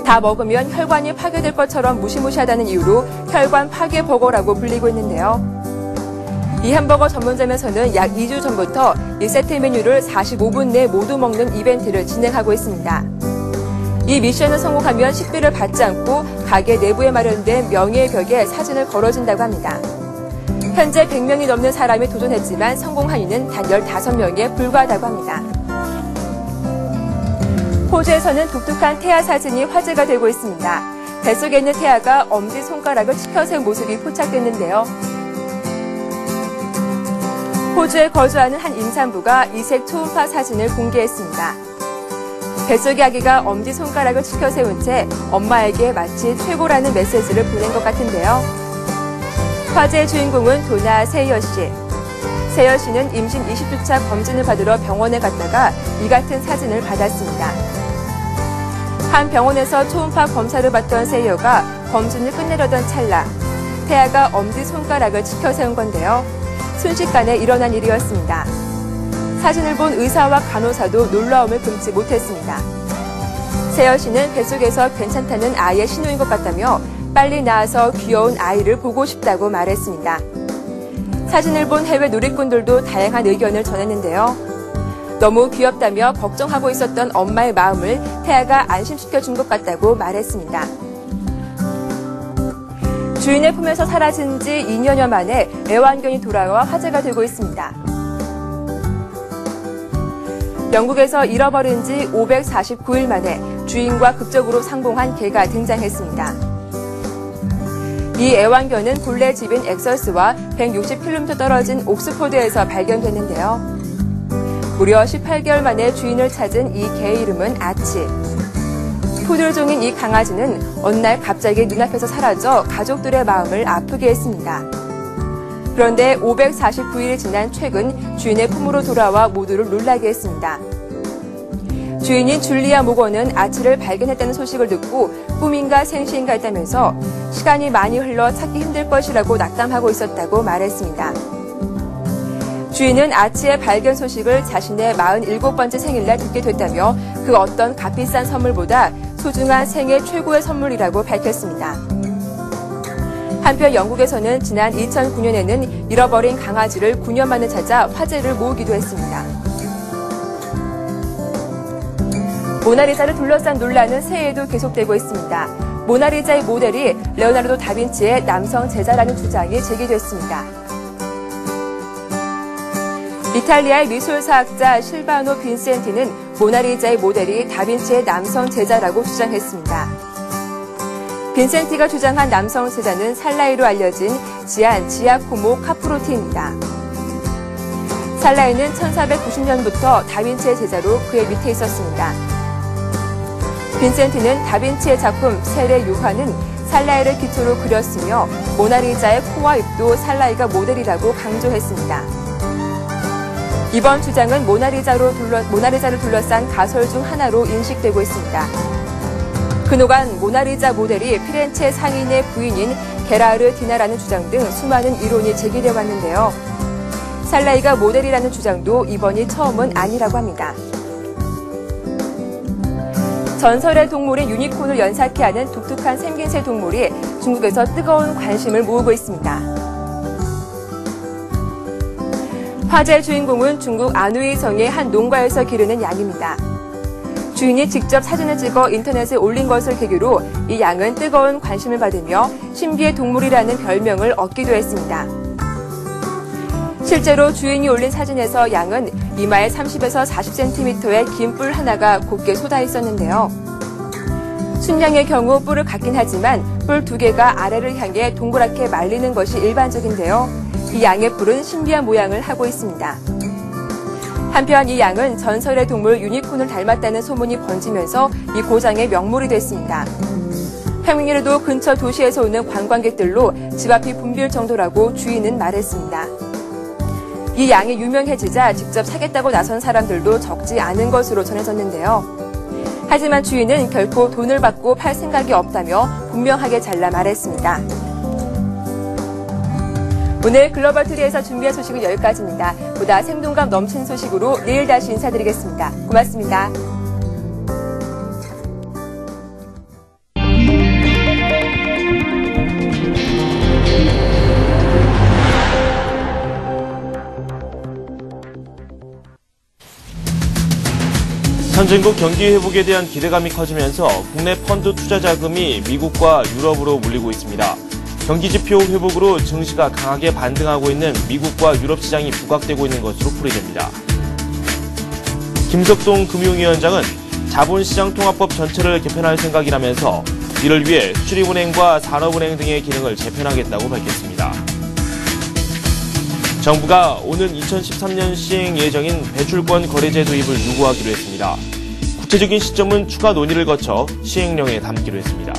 다 먹으면 혈관이 파괴될 것처럼 무시무시하다는 이유로 혈관 파괴 버거라고 불리고 있는데요. 이 햄버거 전문점에서는 약 2주 전부터 이 세트 메뉴를 45분 내에 모두 먹는 이벤트를 진행하고 있습니다. 이 미션을 성공하면 식비를 받지 않고 가게 내부에 마련된 명예의 벽에 사진을 걸어준다고 합니다. 현재 100명이 넘는 사람이 도전했지만 성공한 이는 단 15명에 불과하다고 합니다. 호주에서는 독특한 태아 사진이 화제가 되고 있습니다. 뱃속에 있는 태아가 엄지손가락을 치켜 세운 모습이 포착됐는데요. 호주에 거주하는 한 임산부가 이색 초음파 사진을 공개했습니다. 뱃속의 아기가 엄지손가락을 치켜 세운 채 엄마에게 마치 최고라는 메시지를 보낸 것 같은데요. 화제의 주인공은 도나 세이어 씨. 세이어 씨는 임신 20주차 검진을 받으러 병원에 갔다가 이 같은 사진을 받았습니다. 한 병원에서 초음파 검사를 받던 세이어가 검진을 끝내려던 찰나 태아가 엄지손가락을 치켜 세운 건데요. 순식간에 일어난 일이었습니다. 사진을 본 의사와 간호사도 놀라움을 금치 못했습니다. 세여 씨는 뱃속에서 괜찮다는 아이의 신호인 것 같다며 빨리 나아서 귀여운 아이를 보고 싶다고 말했습니다. 사진을 본 해외 누리꾼들도 다양한 의견을 전했는데요. 너무 귀엽다며 걱정하고 있었던 엄마의 마음을 태아가 안심시켜준 것 같다고 말했습니다. 주인의 품에서 사라진 지 2년여 만에 애완견이 돌아와 화제가 되고 있습니다. 영국에서 잃어버린 지 549일 만에 주인과 극적으로 상봉한 개가 등장했습니다. 이 애완견은 본래 집인 엑서스와 160km 떨어진 옥스포드에서 발견됐는데요. 무려 18개월 만에 주인을 찾은 이 개의 이름은 아치. 푸들종인 이 강아지는 어느 날 갑자기 눈앞에서 사라져 가족들의 마음을 아프게 했습니다. 그런데 549일이 지난 최근 주인의 품으로 돌아와 모두를 놀라게 했습니다. 주인인 줄리아 모건은 아치를 발견했다는 소식을 듣고 꿈인가 생시인가 했다면서 시간이 많이 흘러 찾기 힘들 것이라고 낙담하고 있었다고 말했습니다. 주인은 아치의 발견 소식을 자신의 47번째 생일날 듣게 됐다며 그 어떤 값비싼 선물보다 소중한 생애 최고의 선물이라고 밝혔습니다. 한편 영국에서는 지난 2009년에는 잃어버린 강아지를 9년 만에 찾아 화제를 모으기도 했습니다. 모나리자를 둘러싼 논란은 새해에도 계속되고 있습니다. 모나리자의 모델이 레오나르도 다빈치의 남성 제자라는 주장이 제기됐습니다. 이탈리아의 미술사학자 실바노 빈센티는 모나리자의 모델이 다빈치의 남성 제자라고 주장했습니다. 빈센티가 주장한 남성 제자는 살라이로 알려진 지안 지아코모 카프로티입니다. 살라이는 1490년부터 다빈치의 제자로 그의 밑에 있었습니다. 빈센티는 다빈치의 작품 세례 요한은 살라이를 기초로 그렸으며 모나리자의 코와 입도 살라이가 모델이라고 강조했습니다. 이번 주장은 모나리자를 둘러싼 가설 중 하나로 인식되고 있습니다. 그노간 모나리자 모델이 피렌체 상인의 부인인 게라르 디나라는 주장 등 수많은 이론이 제기되어 왔는데요. 살라이가 모델이라는 주장도 이번이 처음은 아니라고 합니다. 전설의 동물인 유니콘을 연상케 하는 독특한 생김새 동물이 중국에서 뜨거운 관심을 모으고 있습니다. 화제의 주인공은 중국 안후이성의 한 농가에서 기르는 양입니다. 주인이 직접 사진을 찍어 인터넷에 올린 것을 계기로 이 양은 뜨거운 관심을 받으며 신비의 동물이라는 별명을 얻기도 했습니다. 실제로 주인이 올린 사진에서 양은 이마에 30에서 40cm의 긴 뿔 하나가 곱게 솟아 있었는데요. 순양의 경우 뿔을 갖긴 하지만 뿔 2개가 아래를 향해 동그랗게 말리는 것이 일반적인데요. 이 양의 뿔은 신비한 모양을 하고 있습니다. 한편 이 양은 전설의 동물 유니콘을 닮았다는 소문이 번지면서 이 고장의 명물이 됐습니다. 평일에도 근처 도시에서 오는 관광객들로 집 앞이 붐빌 정도라고 주인은 말했습니다. 이 양이 유명해지자 직접 사겠다고 나선 사람들도 적지 않은 것으로 전해졌는데요. 하지만 주인은 결코 돈을 받고 팔 생각이 없다며 분명하게 잘라 말했습니다. 오늘 글로벌 트리에서 준비한 소식은 여기까지입니다. 보다 생동감 넘치는 소식으로 내일 다시 인사드리겠습니다. 고맙습니다. 선진국 경기 회복에 대한 기대감이 커지면서 국내 펀드 투자 자금이 미국과 유럽으로 몰리고 있습니다. 경기지표 회복으로 증시가 강하게 반등하고 있는 미국과 유럽 시장이 부각되고 있는 것으로 풀이됩니다. 김석동 금융위원장은 자본시장통합법 전체를 개편할 생각이라면서 이를 위해 수출입은행과 산업은행 등의 기능을 재편하겠다고 밝혔습니다. 정부가 오는 2013년 시행 예정인 배출권 거래제 도입을 요구하기로 했습니다. 구체적인 시점은 추가 논의를 거쳐 시행령에 담기로 했습니다.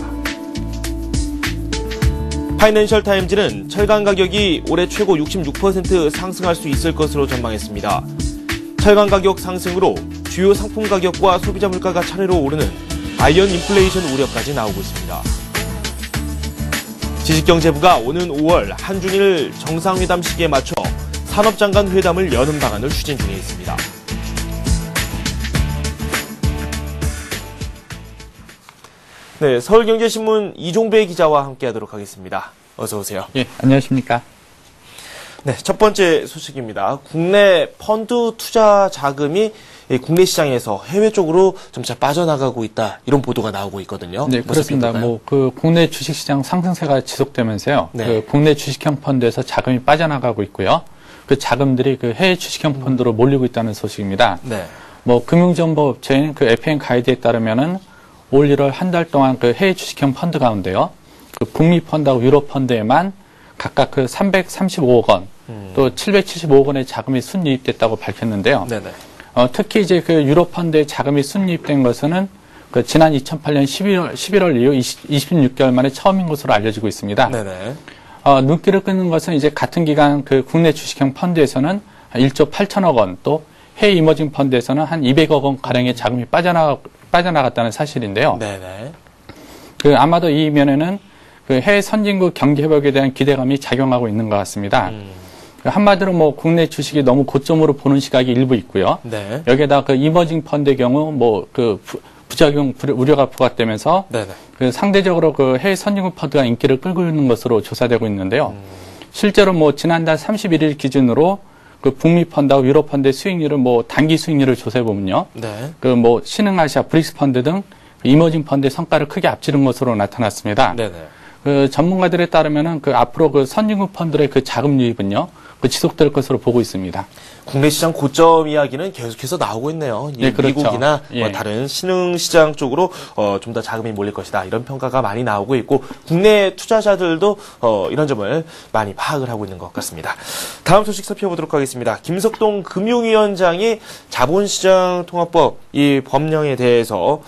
파이낸셜 타임즈는 철강 가격이 올해 최고 66% 상승할 수 있을 것으로 전망했습니다. 철강 가격 상승으로 주요 상품 가격과 소비자 물가가 차례로 오르는 아이언 인플레이션 우려까지 나오고 있습니다. 지식경제부가 오는 5월 한중일 정상회담 시기에 맞춰 산업장관 회담을 여는 방안을 추진 중에 있습니다. 네, 서울경제신문 이종배 기자와 함께하도록 하겠습니다. 어서 오세요. 예, 안녕하십니까? 네, 첫 번째 소식입니다. 국내 펀드 투자 자금이 국내 시장에서 해외 쪽으로 점차 빠져나가고 있다, 이런 보도가 나오고 있거든요. 네, 그렇습니다. 국내 주식시장 상승세가 지속되면서요. 네. 국내 주식형 펀드에서 자금이 빠져나가고 있고요. 그 자금들이 해외 주식형 펀드로 몰리고 있다는 소식입니다. 네. 금융정보업체인 FM 가이드에 따르면은 올 1월 한 달 동안 해외 주식형 펀드 가운데요. 그 북미 펀드하고 유럽 펀드에만 각각 그 335억 원, 또 775억 원의 자금이 순유입됐다고 밝혔는데요. 네네. 특히 이제 그 유럽 펀드에 자금이 순유입된 것은 그 지난 2008년 11월 이후 26개월 만에 처음인 것으로 알려지고 있습니다. 네네. 눈길을 끄는 것은 이제 같은 기간 그 국내 주식형 펀드에서는 1조 8천억 원, 또 해외 이머징 펀드에서는 한 200억 원 가량의 자금이 빠져나갔다는 사실인데요. 네네. 그 아마도 이 면에는 그 해외 선진국 경기 회복에 대한 기대감이 작용하고 있는 것 같습니다. 한마디로 뭐 국내 주식이 너무 고점으로 보는 시각이 일부 있고요. 네. 여기에다 그 이머징 펀드의 경우 뭐 그 부작용 우려가 부각되면서 네네. 그 상대적으로 그 해외 선진국 펀드가 인기를 끌고 있는 것으로 조사되고 있는데요. 실제로 뭐 지난달 31일 기준으로 그 북미 펀드하고 유럽 펀드의 수익률을 뭐 단기 수익률을 조사해 보면요. 네. 그 뭐 신흥아시아 브릭스 펀드 등 이머징 펀드의 성과를 크게 앞지른 것으로 나타났습니다. 네네. 그 전문가들에 따르면은 그 앞으로 그 선진국 펀드의 그 자금 유입은요, 그 지속될 것으로 보고 있습니다. 국내 시장 고점 이야기는 계속해서 나오고 있네요. 네, 그렇죠. 미국이나 예. 다른 신흥 시장 쪽으로 좀 더 자금이 몰릴 것이다. 이런 평가가 많이 나오고 있고 국내 투자자들도 이런 점을 많이 파악을 하고 있는 것 같습니다. 다음 소식 살펴보도록 하겠습니다. 김석동 금융위원장이 자본시장 통합법 이 법령에 대해서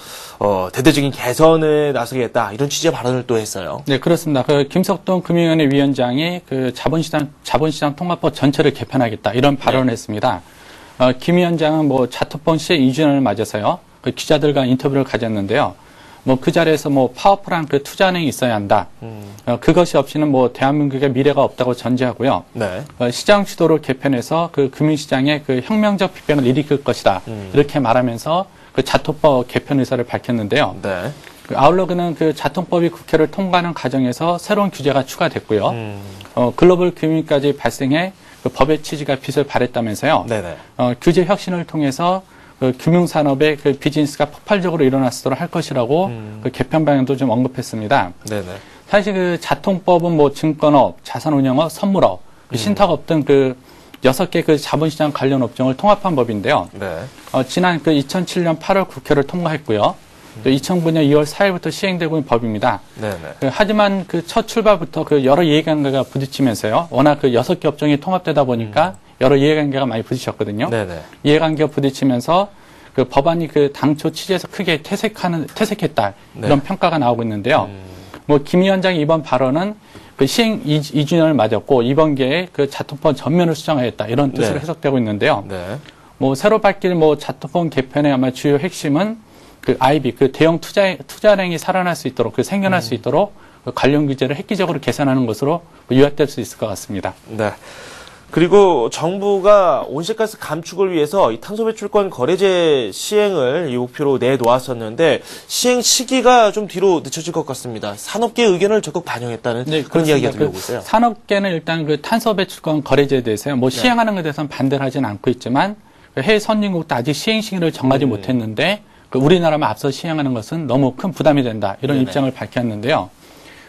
대대적인 개선에 나서겠다 이런 취지의 발언을 또 했어요. 네, 그렇습니다. 그 김석동 금융위원회 위원장이 그 자본시장 통합법 전체를 개편하겠다 이런 발언을 했습니다. 김 위원장은 뭐 자투폰 시행 2주년을 맞아서요. 그 기자들과 인터뷰를 가졌는데요. 뭐 그 자리에서 뭐 파워풀한 그 투자은행이 있어야 한다. 그것이 없이는 뭐 대한민국의 미래가 없다고 전제하고요. 네. 시장 주도를 개편해서 그 금융시장에 그 혁명적 비평을 일으킬 것이다. 이렇게 말하면서 그 자통법 개편 의사를 밝혔는데요. 네. 아울러 그는 그 자통법이 국회를 통과하는 과정에서 새로운 규제가 추가됐고요. 글로벌 금융까지 발생해 그 법의 취지가 빛을 발했다면서요. 네네. 규제 혁신을 통해서 그 금융산업의 그 비즈니스가 폭발적으로 일어날 수 있도록 할 것이라고 그 개편 방향도 좀 언급했습니다. 네네. 사실 그 자통법은 뭐 증권업, 자산운용업, 선물업, 그 신탁업 등 그 6개 그 자본시장 관련 업종을 통합한 법인데요. 네. 지난 그 2007년 8월 국회를 통과했고요. 또 2009년 2월 4일부터 시행되고 있는 법입니다. 네네. 하지만 그 첫 출발부터 그 여러 이해관계가 부딪히면서요. 워낙 그 6개 업종이 통합되다 보니까 여러 이해관계가 많이 부딪혔거든요. 네네. 이해관계가 부딪히면서 그 법안이 그 당초 취지에서 크게 퇴색했다. 네. 이런 평가가 나오고 있는데요. 뭐 김 위원장의 이번 발언은 그 시행 2주년을 맞았고 이번 기회에 그 자통법 전면을 수정하였다. 이런 뜻으로 네. 해석되고 있는데요. 네. 뭐 새로 바뀔 뭐 자통법 개편의 아마 주요 핵심은 그 IB, 그 대형 투자은행이 살아날 수 있도록, 그 생겨날 수 있도록 그 관련 규제를 획기적으로 개선하는 것으로 요약될 수 있을 것 같습니다. 네. 그리고 정부가 온실가스 감축을 위해서 이 탄소배출권 거래제 시행을 이 목표로 내놓았었는데 시행 시기가 좀 뒤로 늦춰질 것 같습니다. 산업계의 의견을 적극 반영했다는 그런 그렇습니다. 이야기가 들려오고 있어요. 산업계는 일단 그 탄소배출권 거래제에 대해서요. 뭐 시행하는 것에 대해서는 반대를 하지는 않고 있지만 그 해외 선진국도 아직 시행 시기를 정하지 못했는데 그 우리나라만 앞서 시행하는 것은 너무 큰 부담이 된다. 이런 네네. 입장을 밝혔는데요.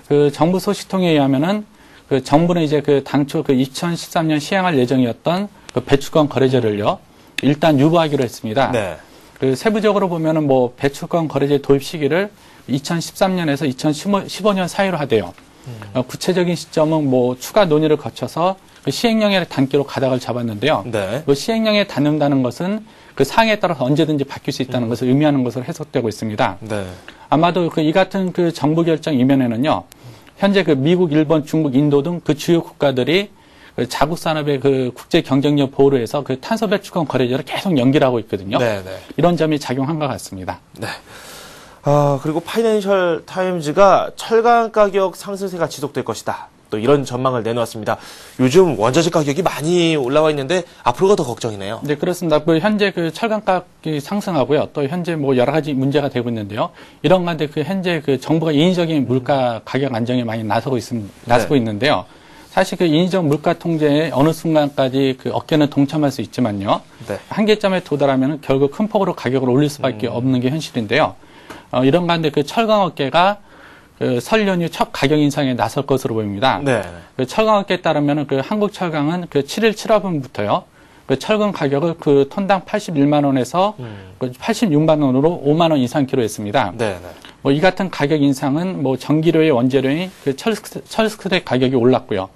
그 정부 소식통에 의하면은 그 정부는 이제 그 당초 그 2013년 시행할 예정이었던 그 배출권 거래제를요. 일단 유보하기로 했습니다. 네. 그 세부적으로 보면은 뭐 배출권 거래제 도입 시기를 2013년에서 2015년 사이로 하대요. 구체적인 시점은 뭐 추가 논의를 거쳐서 그 시행령의 단계로 가닥을 잡았는데요. 네. 그 시행령에 닿는다는 것은 그 사항에 따라서 언제든지 바뀔 수 있다는 것을 의미하는 것으로 해석되고 있습니다. 네. 아마도 그 이 같은 그 정부 결정 이면에는요. 현재 그 미국, 일본, 중국, 인도 등 그 주요 국가들이 그 자국 산업의 그 국제 경쟁력 보호를 해서 그 탄소 배출권 거래제를 계속 연기하고 있거든요. 네. 네. 이런 점이 작용한 것 같습니다. 네. 그리고 파이낸셜 타임즈가 철강 가격 상승세가 지속될 것이다. 또 이런 전망을 내놓았습니다. 요즘 원자재 가격이 많이 올라와 있는데 앞으로가 더 걱정이네요. 네, 그렇습니다. 그 현재 그 철강 가격이 상승하고요. 또 현재 뭐 여러 가지 문제가 되고 있는데요. 이런 가운데 그 현재 그 정부가 인위적인 물가 가격 안정에 많이 나서고 있는데요. 사실 그 인위적 물가 통제에 어느 순간까지 그 어깨는 동참할 수 있지만요. 네. 한계점에 도달하면 결국 큰 폭으로 가격을 올릴 수밖에 없는 게 현실인데요. 이런 가운데 그 철강업계가 그 설 연휴 첫 가격 인상에 나설 것으로 보입니다. 네. 그 철강업계에 따르면 그 한국철강은 그 7일 7화분부터요. 그 철근 가격을 그 톤당 81만 원에서 86만 원으로 5만 원 이상 기로했습니다. 네. 뭐 이 같은 가격 인상은 뭐 전기료의 원재료인 그 철스크랩 가격이 올랐고요.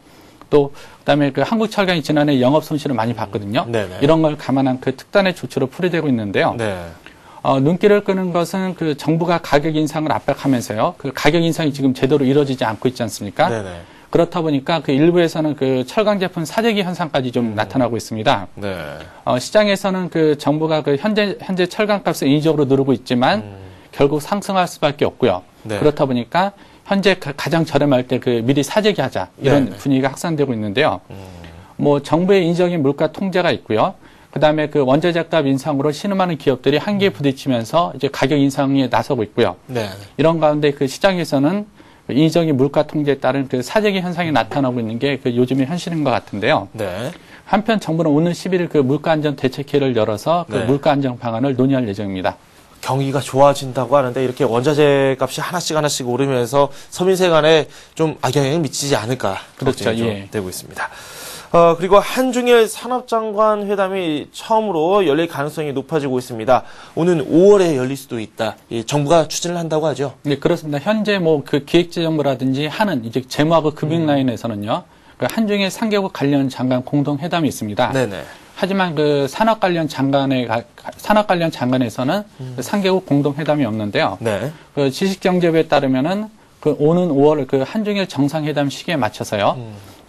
또 그다음에 그 한국철강이 지난해 영업 손실을 많이 봤거든요. 네네. 이런 걸 감안한 그 특단의 조치로 풀이되고 있는데요. 네. 눈길을 끄는 것은 그 정부가 가격 인상을 압박하면서요. 그 가격 인상이 지금 제대로 이루어지지 않고 있지 않습니까? 네네. 그렇다 보니까 그 일부에서는 그 철강 제품 사재기 현상까지 좀 나타나고 있습니다. 네. 시장에서는 그 정부가 그 현재 철강값을 인위적으로 누르고 있지만 결국 상승할 수밖에 없고요. 네. 그렇다 보니까 현재 가장 저렴할 때 그 미리 사재기 하자 이런 네네. 분위기가 확산되고 있는데요. 뭐 정부의 인위적인 물가 통제가 있고요. 그다음에 그 원자재값 인상으로 신음하는 기업들이 한계에 부딪히면서 이제 가격 인상에 나서고 있고요. 네. 이런 가운데 그 시장에서는 인위적인 물가 통제에 따른 그 사재기 현상이 나타나고 있는 게 그 요즘의 현실인 것 같은데요. 네. 한편 정부는 오늘 11일 그 물가 안정 대책회의를 열어서 그 네. 물가 안정 방안을 논의할 예정입니다. 경기가 좋아진다고 하는데 이렇게 원자재 값이 하나씩 오르면서 서민세 간에 좀 악영향을 미치지 않을까 그렇죠. 걱정이 좀 예. 되고 있습니다. 그리고 한중일 산업장관 회담이 처음으로 열릴 가능성이 높아지고 있습니다. 오는 5월에 열릴 수도 있다. 정부가 추진을 한다고 하죠. 네, 그렇습니다. 현재 뭐 그 기획재정부라든지 하는 이제 재무하고 금융 라인에서는요. 그 한중일 3개국 관련 장관 공동 회담이 있습니다. 네네. 하지만 그 산업 관련 장관에서는 그 3개국 공동 회담이 없는데요. 네. 그 지식경제부에 따르면은 그 오는 5월 그 한중일 정상회담 시기에 맞춰서요.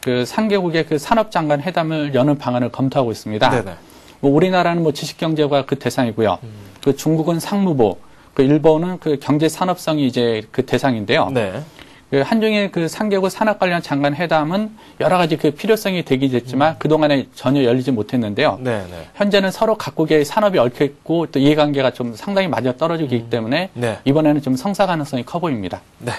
그 3개국의 그 산업장관 회담을 여는 방안을 검토하고 있습니다. 네네. 뭐 우리나라는 뭐 지식경제부가 그 대상이고요. 그 중국은 상무부, 그 일본은 그 경제산업성이 이제 그 대상인데요. 네. 그 한중일 그 3개국 산업 관련 장관 회담은 여러 가지 그 필요성이 되긴 했지만 그동안에 전혀 열리지 못했는데요. 네네. 현재는 서로 각국의 산업이 얽혀 있고 또 이해관계가 좀 상당히 맞아 떨어지고 있기 때문에 네. 이번에는 좀 성사 가능성이 커 보입니다. 네.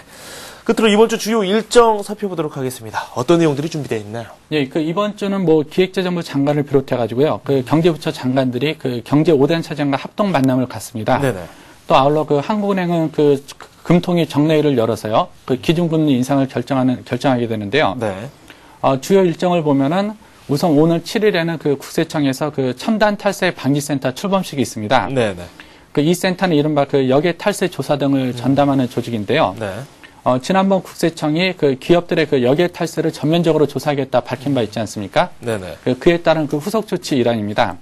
끝으로 이번 주 주요 일정 살펴보도록 하겠습니다. 어떤 내용들이 준비되어 있나요? 예, 그 이번 주는 뭐 기획재정부 장관을 비롯해가지고요. 그 경제부처 장관들이 그 경제 5단 차장과 합동 만남을 갖습니다. 네네. 또 아울러 그 한국은행은 그 금통위 정례회를 열어서요. 그 기준금리 인상을 결정하게 되는데요. 네. 주요 일정을 보면은 우선 오늘 7일에는 그 국세청에서 그 첨단 탈세 방지센터 출범식이 있습니다. 네네. 그 이 센터는 이른바 그 역외 탈세 조사 등을 전담하는 조직인데요. 네. 지난번 국세청이 그 기업들의 그 역외 탈세를 전면적으로 조사하겠다 밝힌 바 있지 않습니까? 네네. 그에 따른 그 후속 조치 일환입니다.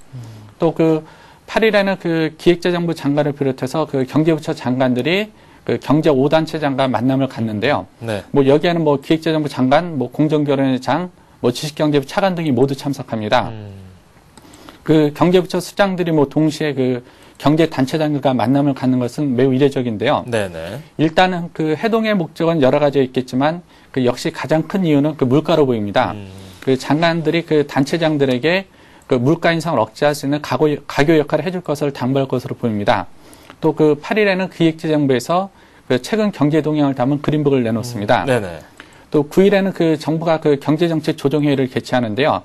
또 그 8일에는 그 기획재정부 장관을 비롯해서 그 경제부처 장관들이 그 경제 5단체장과 만남을 갖는데요. 네. 뭐 여기에는 뭐 기획재정부 장관, 뭐 공정거래장, 뭐 지식경제부 차관 등이 모두 참석합니다. 그 경제부처 수장들이 뭐 동시에 그 경제단체장들과 만남을 갖는 것은 매우 이례적인데요. 네네. 일단은 그 해동의 목적은 여러 가지 있겠지만 그 역시 가장 큰 이유는 그 물가로 보입니다. 그 장관들이 그 단체장들에게 그 물가 인상을 억제할 수 있는 가교 역할을 해줄 것을 당부할 것으로 보입니다. 또 그 8일에는 기획재정부에서 그 최근 경제 동향을 담은 그린북을 내놓습니다. 네네. 또 9일에는 그 정부가 그 경제정책 조정회의를 개최하는데요.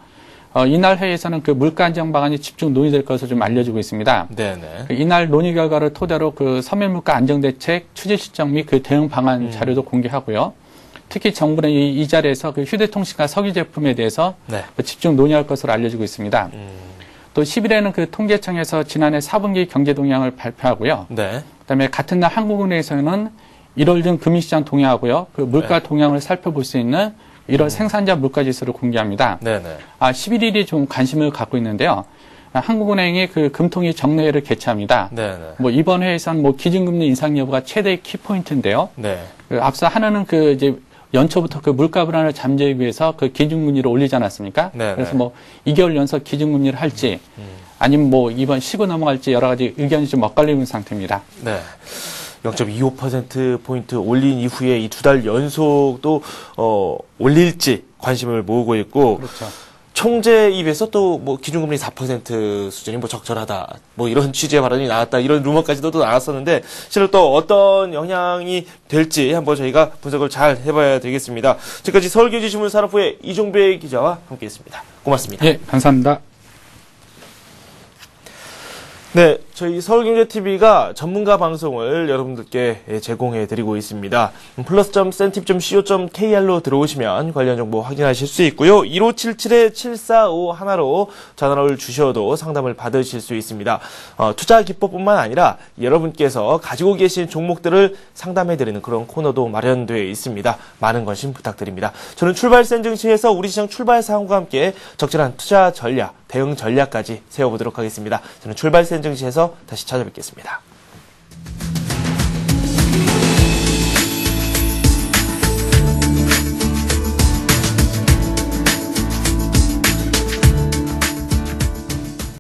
이날 회의에서는 그 물가 안정 방안이 집중 논의될 것으로 좀 알려지고 있습니다. 네네. 이날 논의 결과를 토대로 그 서민물가 안정대책 추진 시점 및 그 대응 방안 자료도 공개하고요. 특히 정부는 이 자리에서 그 휴대통신과 석유 제품에 대해서 네. 그 집중 논의할 것으로 알려지고 있습니다. 또 10일에는 그 통계청에서 지난해 4분기 경제 동향을 발표하고요. 네. 그다음에 같은 날 한국은행에서는 1월 중 금융시장 동향하고요. 그 물가 동향을 살펴볼 수 있는 1월 생산자 물가지수를 공개합니다. 네네. 11일이 좀 관심을 갖고 있는데요. 한국은행이 그 금통위 정례회를 개최합니다. 네네. 뭐 이번 회에서는 뭐 기준금리 인상 여부가 최대 키포인트인데요. 네. 그 앞서 하나는 그 이제 연초부터 그 물가 불안을 잠재우기 위해서 그 기준금리를 올리지 않았습니까? 네네. 그래서 뭐 2개월 연속 기준금리를 할지 아니면 뭐 이번 쉬고 넘어갈지 여러 가지 의견이 좀 엇갈리고 있는 상태입니다. 네. 0.25%포인트 올린 이후에 이 2달 연속도, 올릴지 관심을 모으고 있고. 그렇죠. 총재 입에서 또 뭐 기준금리 4% 수준이 뭐 적절하다. 뭐 이런 취지의 발언이 나왔다. 이런 루머까지도 또 나왔었는데, 실은 또 어떤 영향이 될지 한번 저희가 분석을 잘 해봐야 되겠습니다. 지금까지 서울경제신문 산업부의 이종배 기자와 함께 했습니다. 고맙습니다. 예, 감사합니다. 네. 저희 서울경제TV가 전문가 방송을 여러분들께 제공해드리고 있습니다. plus.센팁.co.kr로 들어오시면 관련 정보 확인하실 수 있고요. 1577-7451로 전화를 주셔도 상담을 받으실 수 있습니다. 투자 기법뿐만 아니라 여러분께서 가지고 계신 종목들을 상담해드리는 그런 코너도 마련되어 있습니다. 많은 관심 부탁드립니다. 저는 출발센 증시에서 우리 시장 출발 사항과 함께 적절한 투자 전략, 대응 전략까지 세워보도록 하겠습니다. 저는 출발센 증시에서 다시 찾아뵙겠습니다.